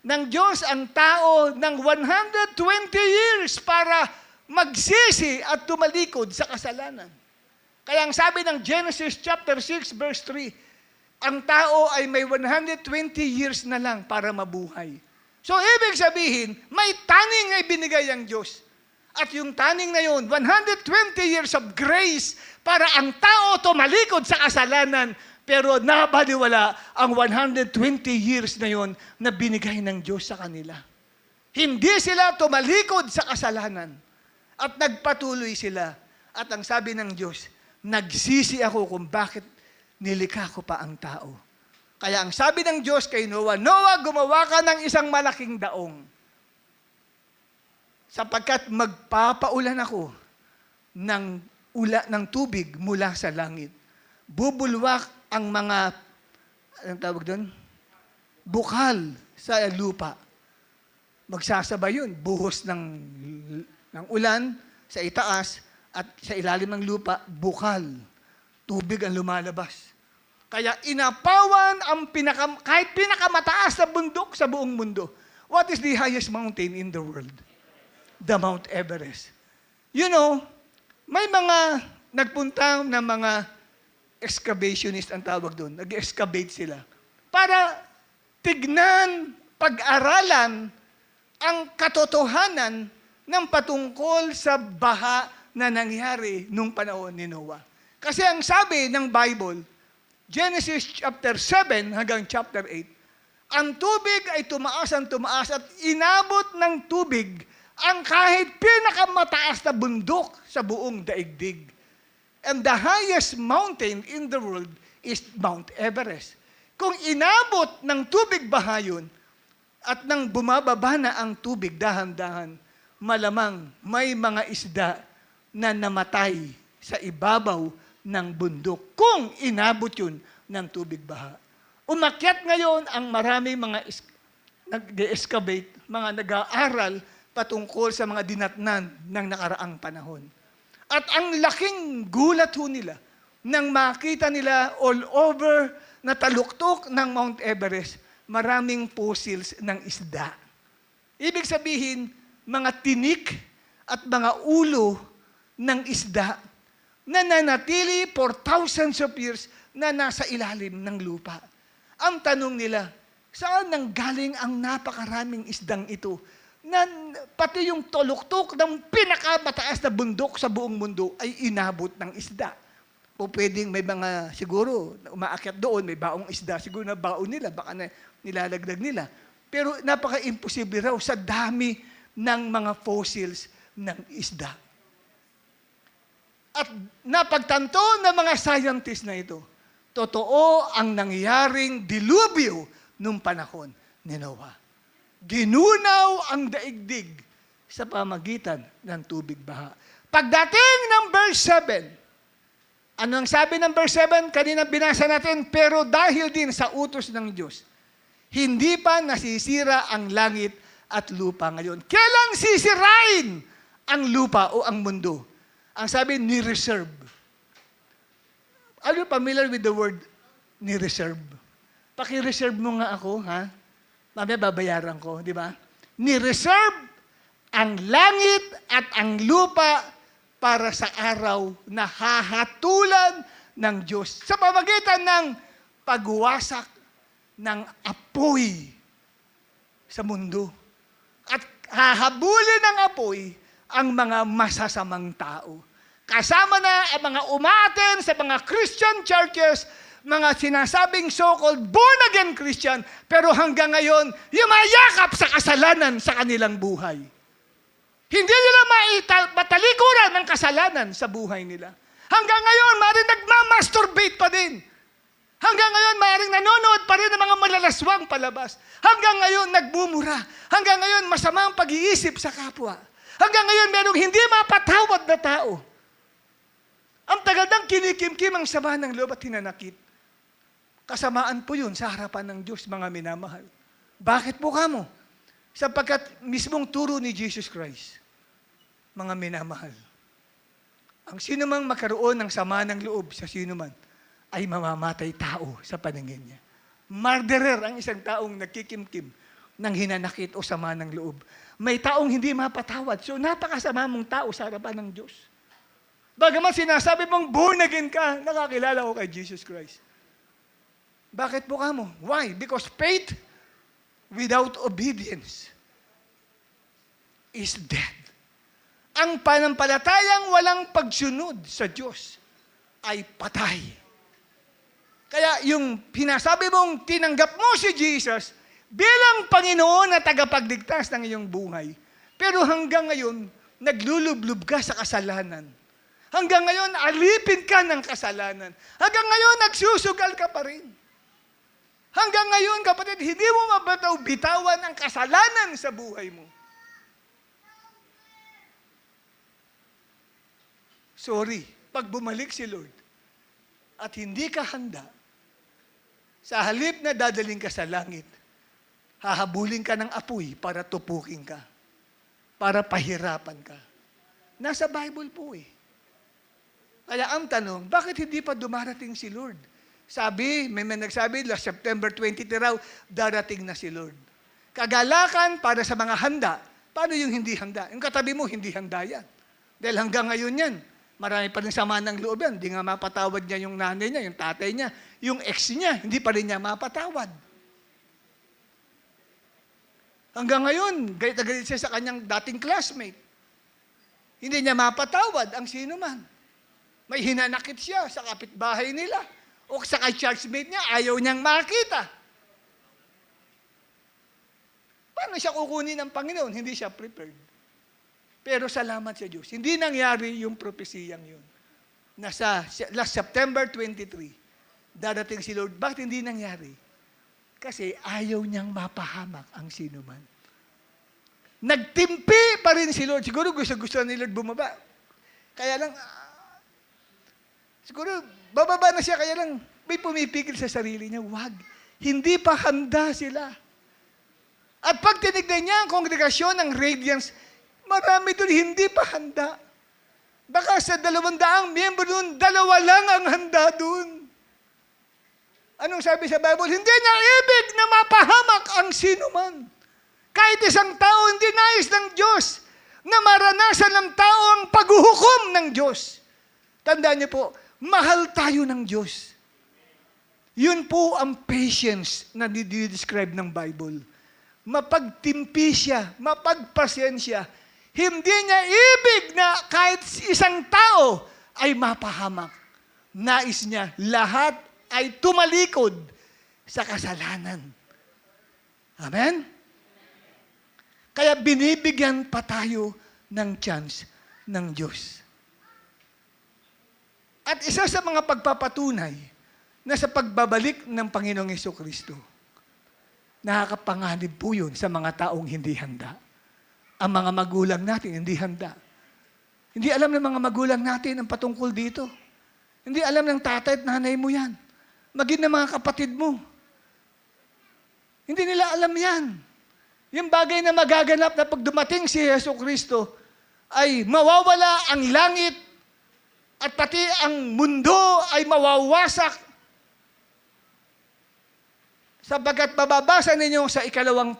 ng Diyos ang tao ng 120 years para magsisi at tumalikod sa kasalanan. Kaya ang sabi ng Genesis chapter 6 verse 3, ang tao ay may 120 years na lang para mabuhay. So ibig sabihin, may taning ay binigay ang Diyos. At yung taning na yun, 120 years of grace para ang tao tumalikod sa kasalanan. Pero nabaliwala ang 120 years na yon na binigay ng Diyos sa kanila. Hindi sila tumalikod sa kasalanan. At nagpatuloy sila. At ang sabi ng Diyos, nagsisi ako kung bakit nilikha ko pa ang tao. Kaya ang sabi ng Diyos kay Noah, Noah, gumawa ka ng isang malaking daong. Sapagkat magpapaulan ako ng tubig mula sa langit. bubulwak ang mga, anong tawag doon? Bukal sa lupa. Magsasabay yun, buhos ng ulan sa itaas at sa ilalim ng lupa, bukal. Tubig ang lumalabas. Kaya inapawan ang kahit pinakamataas na bundok sa buong mundo. What is the highest mountain in the world? The Mount Everest. You know, may mga nagpunta na mga excavationist ang tawag doon. Nag-excavate sila. Para tignan, pag-aralan ang katotohanan ng patungkol sa baha na nangyari nung panahon ni Noah. Kasi ang sabi ng Bible, Genesis chapter 7 hanggang chapter 8, ang tubig ay tumaas at inabot ng tubig ang kahit pinakamataas na bundok sa buong daigdig. And the highest mountain in the world is Mount Everest. Kung inabot ng tubig baha yun, at nang bumababa na ang tubig dahan-dahan, malamang may mga isda na namatay sa ibabaw ng bundok kung inabot yun ng tubig baha. Umakyat ngayon ang maraming mga nag-excavate, mga nag-aaral patungkol sa mga dinatnan ng nakaraang panahon. At ang laking gulat ho nila nang makita nila all over na taluktok ng Mount Everest, maraming fossils ng isda. Ibig sabihin, mga tinik at mga ulo ng isda na nanatili for thousands of years na nasa ilalim ng lupa. Ang tanong nila, saan nanggaling ang napakaraming isdang ito? Na pati yung tuluktok ng pinakamataas na bundok sa buong mundo ay inabot ng isda. O pwedeng may mga, siguro, umaakyat doon, may baong isda, siguro na baon nila, baka na nilalagdag nila. Pero napaka-imposible raw sa dami ng mga fossils ng isda. At napagtanto ng mga scientists na ito, totoo ang nangyaring dilubyo nung panahon ni Noah. Ginunaw ang daigdig sa pamagitan ng tubig baha. Pagdating ng verse 7, ano ang sabi ng verse 7? Kanina binasa natin, pero dahil din sa utos ng Diyos, hindi pa nasisira ang langit at lupa ngayon. Kailan sisirain ang lupa o ang mundo? Ang sabi, ni-reserve. Are you familiar with the word ni-reserve? Paki-reserve mo nga ako, ha? Mamaya babayaran ko, di ba? Ni-reserve ang langit at ang lupa para sa araw na hahatulan ng Diyos sa pamamagitan ng pagwasak ng apoy sa mundo. At hahabulin ng apoy ang mga masasamang tao. Kasama na ang mga umaaten sa mga Christian churches, mga sinasabing so-called born-again Christian, pero hanggang ngayon, yumayakap sa kasalanan sa kanilang buhay. Hindi nila matalikuran ng kasalanan sa buhay nila. Hanggang ngayon, maaaring nagmamasturbate pa din. Hanggang ngayon, maaaring nanonood pa rin ng mga malalaswang palabas. Hanggang ngayon, nagbumura. Hanggang ngayon, masamang pag-iisip sa kapwa. Hanggang ngayon, merong hindi mapatawad na tao. Ang tagal ng kinikimkim ang sama ng loob at hinanakit. Kasamaan po yun sa harapan ng Diyos, mga minamahal. Bakit po kamo? Sapagkat mismong turo ni Jesus Christ, mga minamahal, ang sino mang makaroon ng sama ng loob sa sino man, ay mamamatay tao sa paningin niya. Murderer ang isang taong nagkikimkim ng hinanakit o sama ng loob. May taong hindi mapatawad. So napakasama mong tao sa harapan ng Diyos. Bagaman sinasabi mong born again ka, nakakilala ko kay Jesus Christ. Bakit po kamo? Why? Because faith without obedience is dead. Ang panampalatayang walang pagsunod sa Diyos ay patay. Kaya yung pinasabi mong tinanggap mo si Jesus bilang Panginoon na tagapagligtas ng iyong buhay, pero hanggang ngayon, naglulublob ka sa kasalanan. Hanggang ngayon, alipin ka ng kasalanan. Hanggang ngayon, nagsusugal ka pa rin. Hanggang ngayon, kapatid, hindi mo bitawan ang kasalanan sa buhay mo. Sorry, pag bumalik si Lord, at hindi ka handa, sa halip na dadaling ka sa langit, hahabulin ka ng apoy para tupukin ka, para pahirapan ka. Nasa Bible po eh. Kaya ang tanong, bakit hindi pa dumarating si Lord? Sabi, may nagsabi, last September 23 raw, darating na si Lord. Kagalakan para sa mga handa. Paano yung hindi handa? Yung katabi mo, hindi handa yan. Dahil hanggang ngayon yan, marami pa rin sama ng loob yan. Hindi nga mapatawad niya yung nanay niya, yung tatay niya, yung ex niya, hindi pa rin niya mapatawad. Hanggang ngayon, galit na galit siya sa kanyang dating classmate. Hindi niya mapatawad ang sino man. May hinanakit siya sa kapitbahay nila. O sa ka-churchmate niya, ayaw niyang makita. Paano siya kukunin ng Panginoon? Hindi siya prepared. Pero salamat sa Diyos, hindi nangyari yung propesiyang yun. Nasa last September 23, dadating si Lord. Bakit hindi nangyari? Kasi ayaw niyang mapahamak ang sino man. Nagtimpi pa rin si Lord. Siguro gusto ni Lord bumaba. Kaya lang, siguro bababa na siya, kaya lang may pumipigil sa sarili niya. Wag, hindi pa handa sila. At pag tinignan niya ang kongregasyon ng Radiance, marami doon hindi pa handa. Baka sa 200 miyembro doon, 2 lang ang handa doon. Anong sabi sa Bible? Hindi niya ibig na mapahamak ang sino man. Kahit isang tao hindi nais ng Diyos na maranasan ng tao ang paghuhukom ng Diyos. Tandaan niyo po, mahal tayo ng Diyos. Yun po ang patience na dinidescribe ng Bible. Mapagtimpi siya, mapagpasensya. Hindi niya ibig na kahit isang tao ay mapahamak. Nais niya, lahat ay tumalikod sa kasalanan. Amen? Kaya binibigyan pa tayo ng chance ng Diyos. At isa sa mga pagpapatunay na sa pagbabalik ng Panginoong Jesucristo, nakakapanganib po yun sa mga taong hindi handa. Ang mga magulang natin hindi handa. Hindi alam ng mga magulang natin ang patungkol dito. Hindi alam ng tatay at nanay mo yan. Maging ng mga kapatid mo. Hindi nila alam yan. Yung bagay na magaganap na pag dumating si Jesucristo ay mawawala ang langit at pati ang mundo ay mawawasak. Sabagat mababasa ninyo sa 2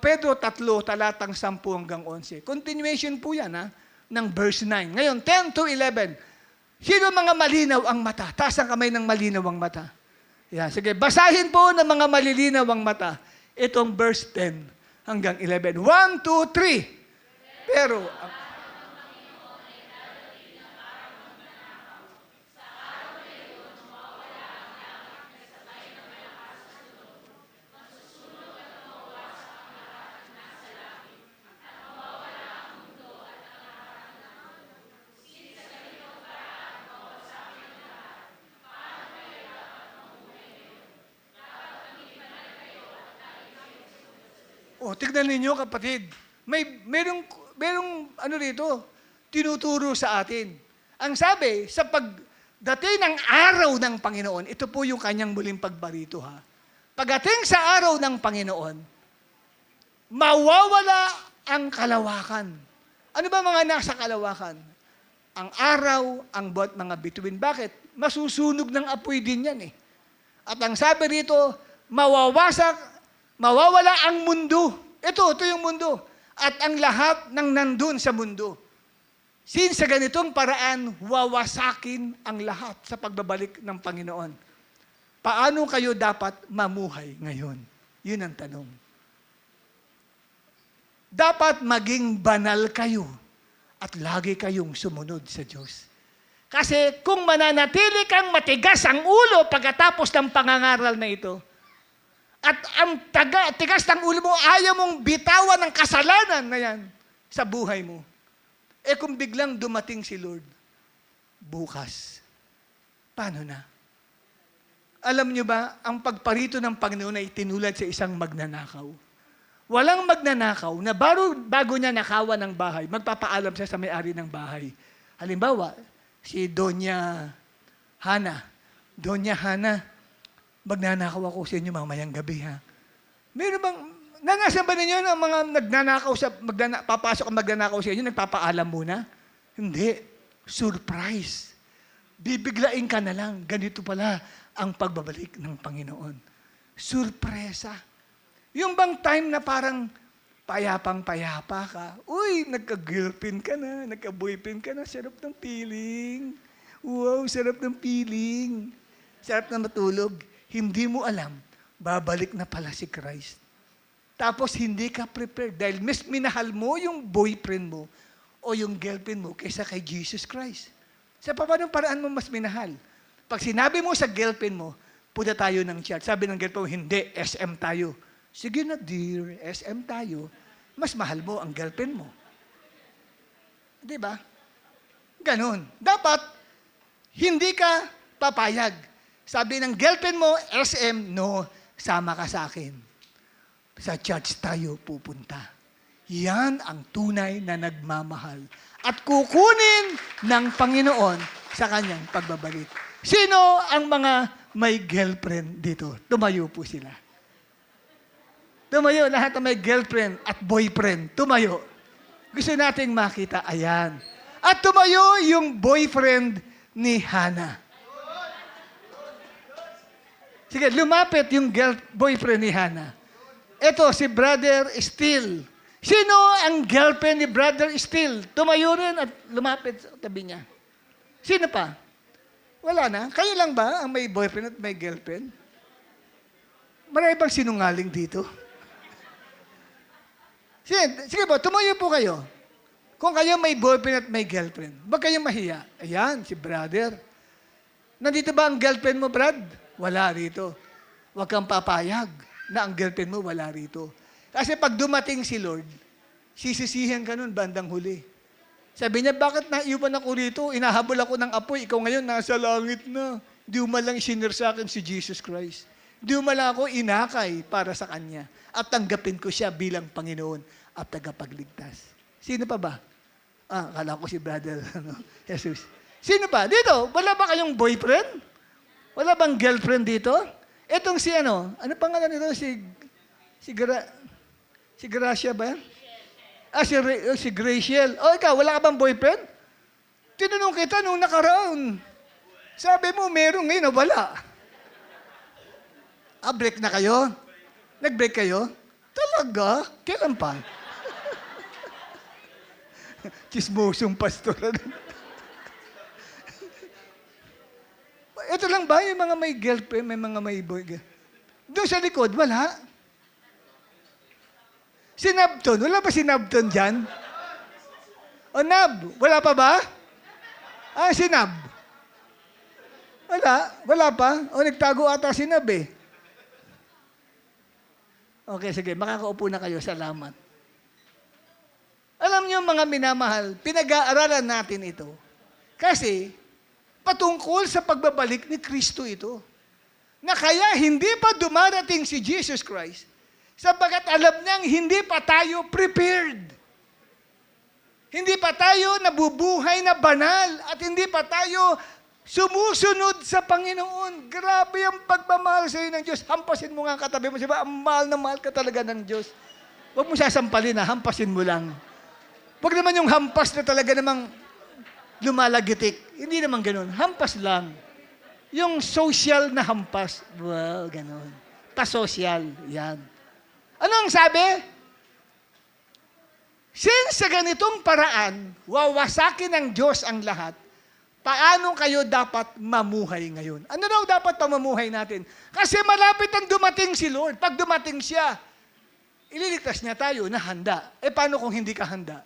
Pedro 3, talatang 10 hanggang 11. Continuation po yan ng verse 9. Ngayon, 10 to 11. Sino mga malinaw ang mata? Taas ang kamay ng malinaw ang mata. Yan, sige, basahin po ng mga malilinaw ang mata. Itong verse 10 hanggang 11. 1, 2, 3. Pero, tignan ninyo kapatid, merong ano rito, tinuturo sa atin. Ang sabi, sa pagdating ng araw ng Panginoon, ito po yung kanyang muling pagbarito ha. Pagdating sa araw ng Panginoon, mawawala ang kalawakan. Ano ba mga nasa kalawakan? Ang araw, ang buwan, mga bituin. Bakit? Masusunog ng apoy din yan eh. At ang sabi rito, mawawala ang mundo. Ito yung mundo. At ang lahat ng nandun sa mundo. Since sa ganitong paraan, wawasakin ang lahat sa pagbabalik ng Panginoon. Paano kayo dapat mamuhay ngayon? Yun ang tanong. Dapat maging banal kayo at lagi kayong sumunod sa Diyos. Kasi kung mananatili kang matigas ang ulo pagkatapos ng pangangaral na ito, at ang tigas ng ulo mo, ayaw mong bitawan ng kasalanan na yan sa buhay mo. Kung biglang dumating si Lord, bukas, paano na? Alam nyo ba, ang pagparito ng Panginoon ay tinulad sa isang magnanakaw. Walang magnanakaw na bago niya nakawan ng bahay, magpapaalam siya sa may-ari ng bahay. Halimbawa, si Doña Hana, Doña Hana, magnanakaw ako sa inyo mamayang gabi, ha? Meron bang, nanasan ba ninyo ang mga nagnanakaw papasok ang magnanakaw sa inyo, nagpapaalam muna? Hindi. Surprise. Bibiglain ka na lang. Ganito pala ang pagbabalik ng Panginoon. Surpresa. Yung bang time na parang payapang-payapa ka, uy, nagka-girlfriend ka na, nagka-boyfriend ka na, sarap ng feeling. Wow, sarap ng feeling. Sarap na matulog. Hindi mo alam, babalik na pala si Christ. Tapos hindi ka prepared dahil mas minahal mo yung boyfriend mo o yung girlfriend mo kaysa kay Jesus Christ. Sa paanong paraan mo mas minahal? Pag sinabi mo sa girlfriend mo, punta tayo ng church. Sabi ng girlfriend mo, hindi, SM tayo. Sige na dear, SM tayo. Mas mahal mo ang girlfriend mo. Di ba? Ganon. Dapat, hindi ka papayag. Sabi ng girlfriend mo, SM, no, sama ka sa akin. Sa church tayo pupunta. Yan ang tunay na nagmamahal. At kukunin ng Panginoon sa kanyang pagbabalik. Sino ang mga may girlfriend dito? Tumayo po sila. Tumayo, lahat ng may girlfriend at boyfriend. Tumayo. Gusto nating makita, ayan. At tumayo yung boyfriend ni Hana. Sige, lumapit yung boyfriend ni Hana. Ito, si Brother Steele. Sino ang girlfriend ni Brother Steele? Tumayo rin at lumapit sa tabi niya. Sino pa? Wala na. Kayo lang ba ang may boyfriend at may girlfriend? Marami bang sinungaling dito? Sige po, tumayo po kayo. Kung kayo may boyfriend at may girlfriend, huwag kayong mahiya. Ayan, si brother. Nandito ba ang girlfriend mo, Brad? Wala rito. Huwag kang papayag na ang girlfriend mo wala rito. Kasi pag dumating si Lord, sisisihan ka nun bandang huli. Sabi niya, bakit naiwan ako rito? Inahabol ako ng apoy. Ikaw ngayon, nasa langit na. Di mo lang isinir sa akin si Jesus Christ. Di mo lang ako inakay para sa Kanya. At tanggapin ko siya bilang Panginoon at tagapagligtas. Sino pa ba? Akala ko si Brother Jesus. Sino pa? Dito, wala ba kayong boyfriend? Wala bang girlfriend dito? Etong si ano pangalan nito? Si Gracia ba? Si Graciel. O ikaw, wala ka bang boyfriend? Tinanong kita nung nakaraan. Sabi mo, meron ngayon, wala. Break na kayo? Nag-break kayo? Talaga? Kailan pa? Chismosong pastor. Ito lang ba yung mga may girlfriend, may mga may boyfriend? Doon sa likod, wala. Si Nabton, wala ba si Nabton dyan? O Nab, wala pa ba? Si Nab. Wala pa. O nagtago ata si Nab eh. Okay, sige, makakaupo na kayo. Salamat. Alam niyo mga minamahal, pinag-aaralan natin ito. Kasi, patungkol sa pagbabalik ni Kristo ito. Na kaya hindi pa dumarating si Jesus Christ, sapagat alam niyang hindi pa tayo prepared. Hindi pa tayo nabubuhay na banal at hindi pa tayo sumusunod sa Panginoon. Grabe ang pagmamahal sa iyo ng Diyos. Hampasin mo nga ang katabi mo. Diba? Ang mahal na mahal ka talaga ng Diyos. Huwag mo sasampalin hampasin mo lang. Huwag naman yung hampas na talaga namang lumalagitik. Hindi naman ganun. Hampas lang. Yung social na hampas. Wow, ganun. Pa-social. Yan. Ano ang sabi? Since sa ganitong paraan, wawasakin ng Diyos ang lahat, paano kayo dapat mamuhay ngayon? Ano daw dapat pamamuhay natin? Kasi malapit ang dumating si Lord. Pag dumating siya, ililigtas niya tayo na handa. Paano kung hindi ka handa?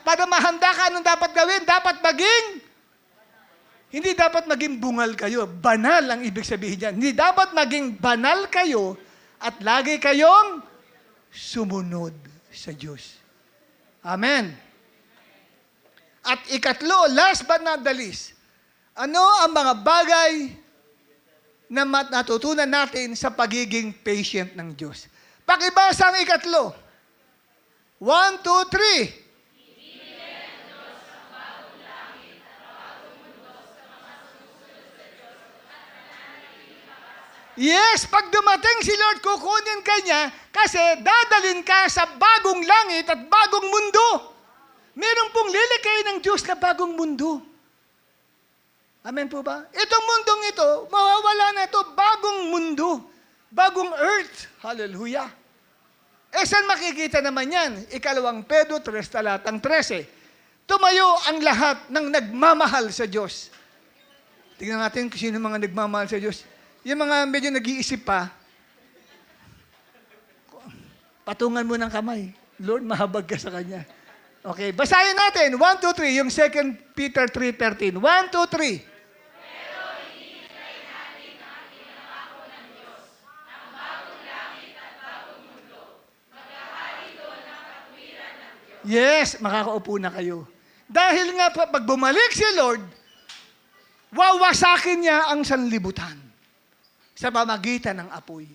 Para mahanda ka, anong dapat gawin? Hindi dapat maging bungal kayo. Banal ang ibig sabihin niyan. Hindi dapat maging banal kayo at lagi kayong sumunod sa Diyos. Amen. At ikatlo, last but not the least, ano ang mga bagay na natutunan natin sa pagiging patient ng Diyos? Pakibasa ang ikatlo. 1, 2, 3. Yes, pag dumating si Lord, kukunin ka niya kasi dadalhin ka sa bagong langit at bagong mundo. Meron pong lilikay ng Diyos na bagong mundo. Amen po ba? Itong mundong ito, mawawala na ito, bagong mundo. Bagong earth. Hallelujah. Saan makikita naman yan? 2 Pedro 3, talatang 13. Tumayo ang lahat ng nagmamahal sa Diyos. Tingnan natin kung sino mga nagmamahal sa Diyos. Yung mga medyo nag-iisip pa, patungan mo ng kamay. Lord, mahabag ka sa Kanya. Okay, basahin natin. 1, 2, 3. Yung 2 Peter 3:13. 1, 2, 3. Yes, makakaupo na kayo. Dahil nga pag bumalik si Lord, wawasakin niya ang sanlibutan sa pamagitan ng apoy.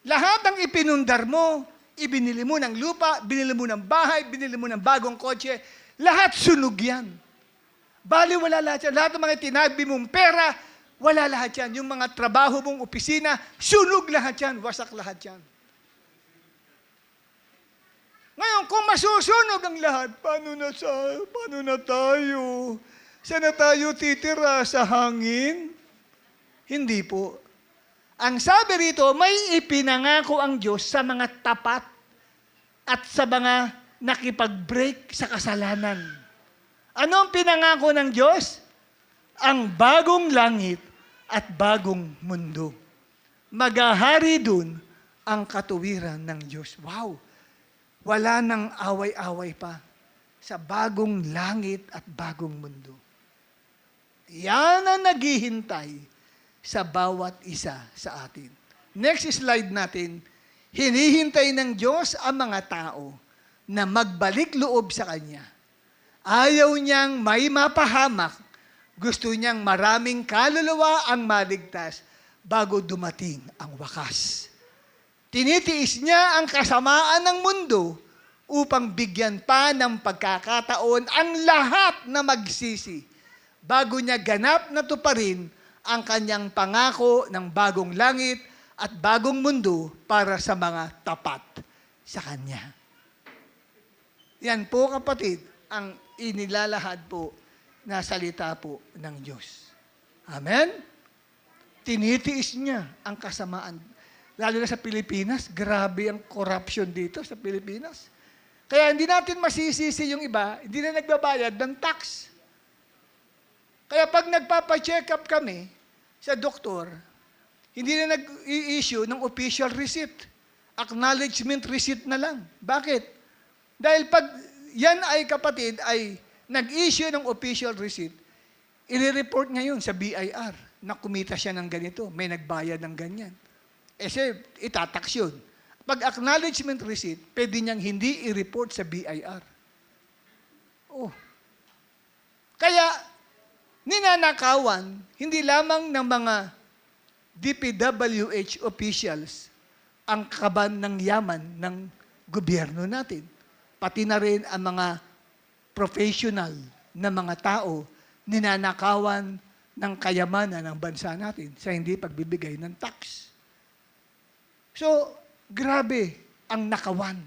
Lahat ng ipinundar mo, ibinili mo ng lupa, binili mo ng bahay, binili mo ng bagong kotse, lahat sunog yan. Bali, wala lahat yan. Lahat ng mga tinabi mong pera, wala lahat yan. Yung mga trabaho mong opisina, sunog lahat yan, wasak lahat yan. Ngayon, kung masusunog ang lahat, paano na tayo? Saan na tayo titira? Sa hangin? Hindi po. Ang sabi rito, may ipinangako ang Diyos sa mga tapat at sa mga nakipag-break sa kasalanan. Ano ang pinangako ng Diyos? Ang bagong langit at bagong mundo. Maghahari dun ang katuwiran ng Diyos. Wow! Wala nang away-away pa sa bagong langit at bagong mundo. Yan ang naghihintay sa bawat isa sa atin. Next slide natin, hinihintay ng Diyos ang mga tao na magbalik loob sa Kanya. Ayaw niyang may mapahamak, gusto niyang maraming kaluluwa ang maligtas bago dumating ang wakas. Tinitiis niya ang kasamaan ng mundo upang bigyan pa ng pagkakataon ang lahat na magsisi bago niya ganap na tuparin ang kanyang pangako ng bagong langit at bagong mundo para sa mga tapat sa Kanya. Yan po, kapatid, ang inilalahad po na salita po ng Diyos. Amen? Tinitiis niya ang kasamaan. Lalo na sa Pilipinas, grabe ang corruption dito sa Pilipinas. Kaya hindi natin masisisi yung iba, hindi na nagbabayad ng tax. Kaya pag nagpapa-check up kami sa doktor, hindi na nag-i-issue ng official receipt. Acknowledgement receipt na lang. Bakit? Dahil pag yan ay, kapatid, ay nag-issue ng official receipt, i-report ngayon sa BIR na kumita siya ng ganito, may nagbayad ng ganyan. Itatax yun. Pag acknowledgement receipt, pwede niyang hindi i-report sa BIR. Oh. Kaya, ninanakawan, hindi lamang ng mga DPWH officials ang kaban ng yaman ng gobyerno natin. Pati na rin ang mga professional na mga tao ninanakawan ng kayamanan ng bansa natin sa hindi pagbibigay ng tax. So, grabe ang nakawan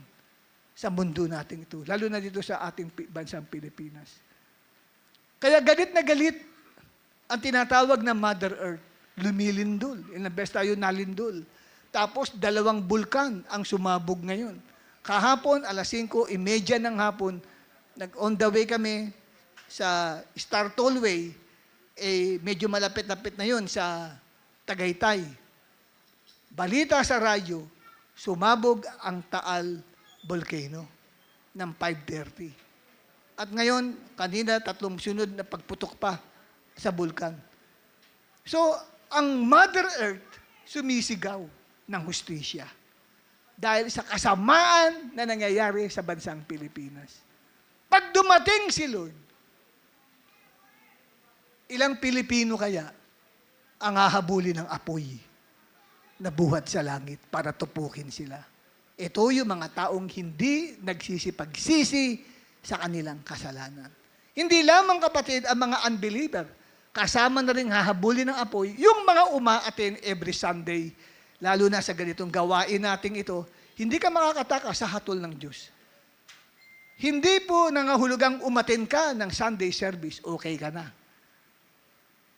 sa mundo natin ito, lalo na dito sa ating bansang Pilipinas. Kaya galit na galit ang tinatawag na Mother Earth, lumilindol. Inabes tayo nalindol. Tapos, 2 bulkan ang sumabog ngayon. Kahapon, 5:30 ng hapon, on the way kami sa Star Tollway, medyo malapit-lapit na yun sa Tagaytay. Balita sa radyo, sumabog ang Taal Volcano ng 5:30. At ngayon, kanina, 3 sunod na pagputok pa sa bulkan. So, ang Mother Earth sumisigaw ng hustisya dahil sa kasamaan na nangyayari sa bansang Pilipinas. Pag dumating si Lord, ilang Pilipino kaya ang hahabulin ng apoy na buhat sa langit para tupukin sila? Ito yung mga taong hindi nagsisipagsisi sa kanilang kasalanan. Hindi lamang, kapatid, ang mga unbeliever. kasama na rin hahabulin ng apoy, yung mga uma-attend every Sunday, lalo na sa ganitong gawain nating ito, hindi ka makakatakas sa hatol ng Diyos. Hindi po nangahulugang umattend ka ng Sunday service, okay ka na.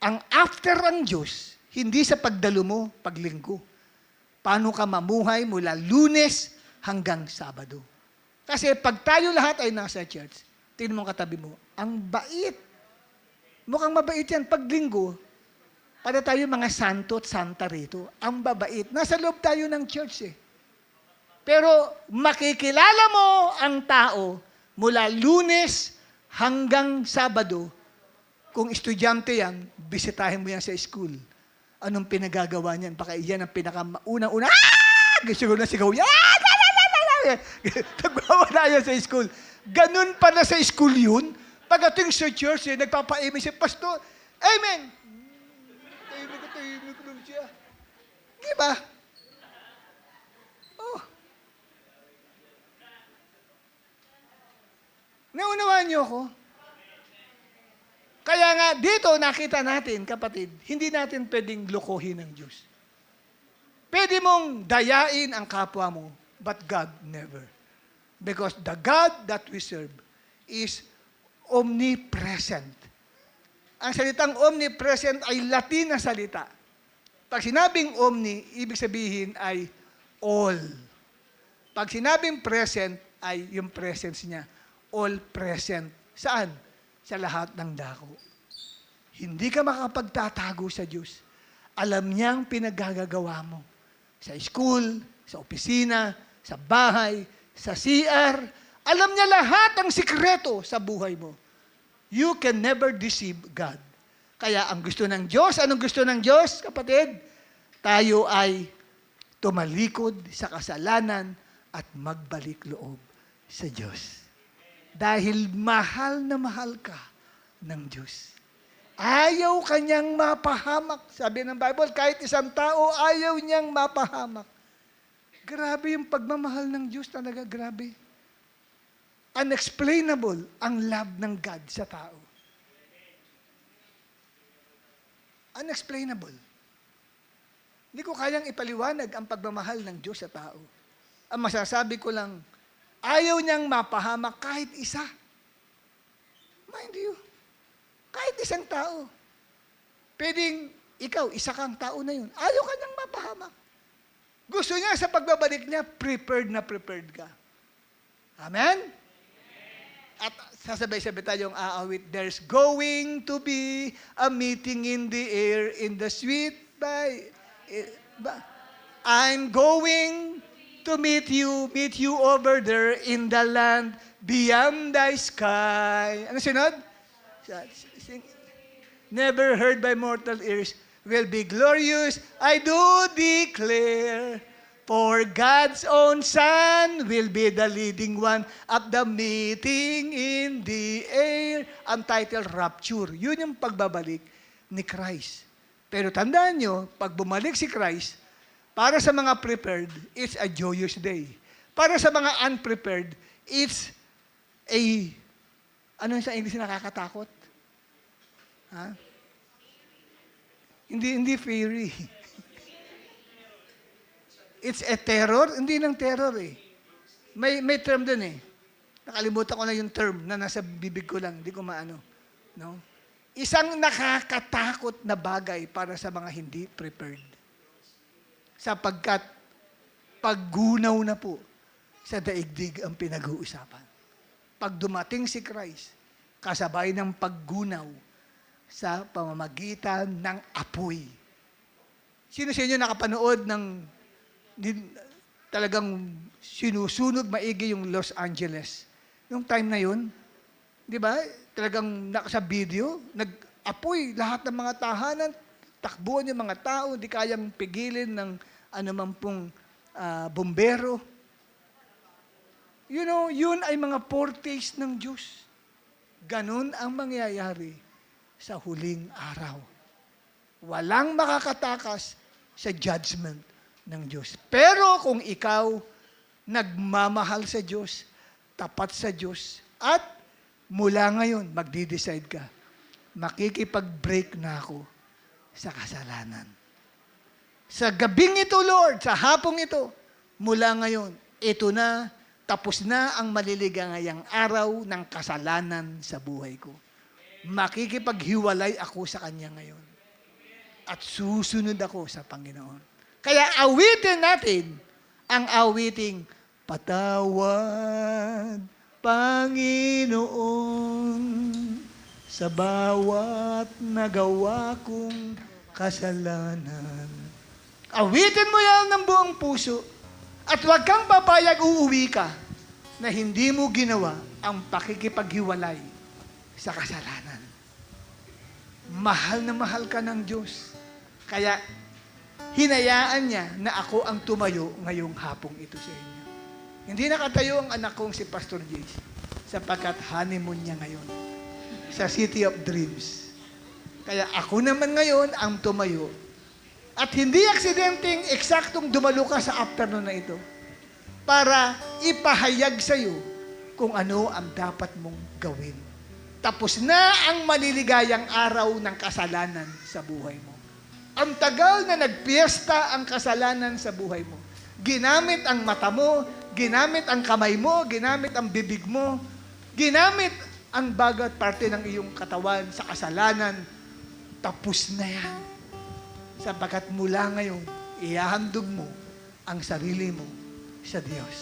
Ang after ang Diyos, hindi sa pagdalo mo, paglinggo. Paano ka mamuhay mula Lunes hanggang Sabado. Kasi pag tayo lahat ay nasa church, tingnan mo katabi mo, ang bait. Mukhang mabait yan. Pag linggo, para tayo mga santo at santa rito, ang babait. Nasa loob tayo ng church eh. Pero makikilala mo ang tao mula Lunes hanggang Sabado. Kung estudyante yan, bisitahin mo yan sa school. Anong pinagagawa niyan? Baka yan ang pinakaunang-una. Gusto ko na sigaw. Nagwawala yan sa school. Ganun pala sa school yun. Pagdating sa church, nagpapa-amen siya, Pastor, Amen! Tahimik lang siya. Di ba? Oh. Naunawaan niyo ako? Kaya nga, dito nakita natin, kapatid, hindi natin pwedeng lokohin ng Diyos. Pwede mong dayain ang kapwa mo, but God never. Because the God that we serve is omnipresent. Ang salitang omnipresent ay Latin na salita. Pag sinabing omni, ibig sabihin ay all. Pag sinabing present, ay yung presence niya. All present. Saan? Sa lahat ng dako. Hindi ka makapagtatago sa Diyos. Alam niyang pinagagagawa mo. Sa school, sa opisina, sa bahay, sa CR, alam niya lahat ang sikreto sa buhay mo. You can never deceive God. Kaya ang gusto ng Diyos, anong gusto ng Diyos, kapatid? Tayo ay tumalikod sa kasalanan at magbalik loob sa Diyos. Dahil mahal na mahal ka ng Diyos. Ayaw kanyang mapahamak. Sabi ng Bible, kahit isang tao, ayaw niyang mapahamak. Grabe yung pagmamahal ng Diyos talaga, grabe. Unexplainable ang love ng God sa tao. Unexplainable. Hindi ko kayang ipaliwanag ang pagmamahal ng Diyos sa tao. Ang masasabi ko lang, ayaw niyang mapahamak kahit isa. Mind you, kahit isang tao. Pwedeng ikaw, isa kang tao na yun. Ayaw ka niyang mapahamak. Gusto niya sa pagbabalik niya, prepared na prepared ka. Amen? At sasabay-sabay tayong aawit, there's going to be a meeting in the air in the sweet by. I'm going to meet you over there in the land beyond the sky. Ano sunod? Never heard by mortal ears, will be glorious, I do declare. For God's own Son will be the leading one at the meeting in the air. Ang title, Rapture. Yun yung pagbabalik ni Christ. Pero tandaan nyo, pag bumalik si Christ, para sa mga prepared, it's a joyous day. Para sa mga unprepared, it's a, ano sa English nakakatakot? Ha? Hindi fairy. It's a terror? Hindi ng terror eh. May term dun eh. Nakalimutan ko na yung term na nasa bibig ko lang. Hindi ko maano. No? Isang nakakatakot na bagay para sa mga hindi prepared. Sapagkat paggunaw na po sa daigdig ang pinag-uusapan. Pag dumating si Christ, kasabay ng paggunaw sa pamamagitan ng apoy. Sino sa inyo nakapanood ng talagang sinusunog maigi yung Los Angeles? Yung time na yun, di ba? Talagang sa video, nag-apoy lahat ng mga tahanan, takbuhan yung mga tao, di kayang pigilin ng anumang pong bombero. You know, yun ay mga foretaste ng Diyos. Ganun ang mangyayari sa huling araw. Walang makakatakas sa judgment ng Diyos. Pero kung ikaw nagmamahal sa Diyos, tapat sa Diyos, at mula ngayon, magdi-decide ka makikipag-break na ako sa kasalanan. Sa gabing ito, Lord, sa hapong ito, mula ngayon, ito na, tapos na ang maliligayang araw ng kasalanan sa buhay ko. Makikipaghiwalay ako sa Kanya ngayon. At susunod ako sa Panginoon. Kaya awitin natin ang awiting, Patawad, Panginoon, sa bawat nagawa kong kasalanan. Awitin mo yan ng buong puso at huwag kang papayag uuwi ka na hindi mo ginawa ang pakikipaghiwalay sa kasalanan. Mahal na mahal ka ng Diyos. Kaya hinayaan niya na ako ang tumayo ngayong hapong ito sa inyo. Hindi nakatayo ang anak kong si Pastor Jace sapagkat honeymoon niya ngayon sa City of Dreams. Kaya ako naman ngayon ang tumayo. At hindi aksidenteng eksaktong dumalo ka sa afternoon na ito para ipahayag sa iyo kung ano ang dapat mong gawin. Tapos na ang maliligayang araw ng kasalanan sa buhay mo. Ang tagal na nagpiesta ang kasalanan sa buhay mo. Ginamit ang mata mo, ginamit ang kamay mo, ginamit ang bibig mo, ginamit ang bagat parte ng iyong katawan sa kasalanan. Tapos na yan. Sapagkat mula ngayon, ihahandog mo ang sarili mo sa Diyos.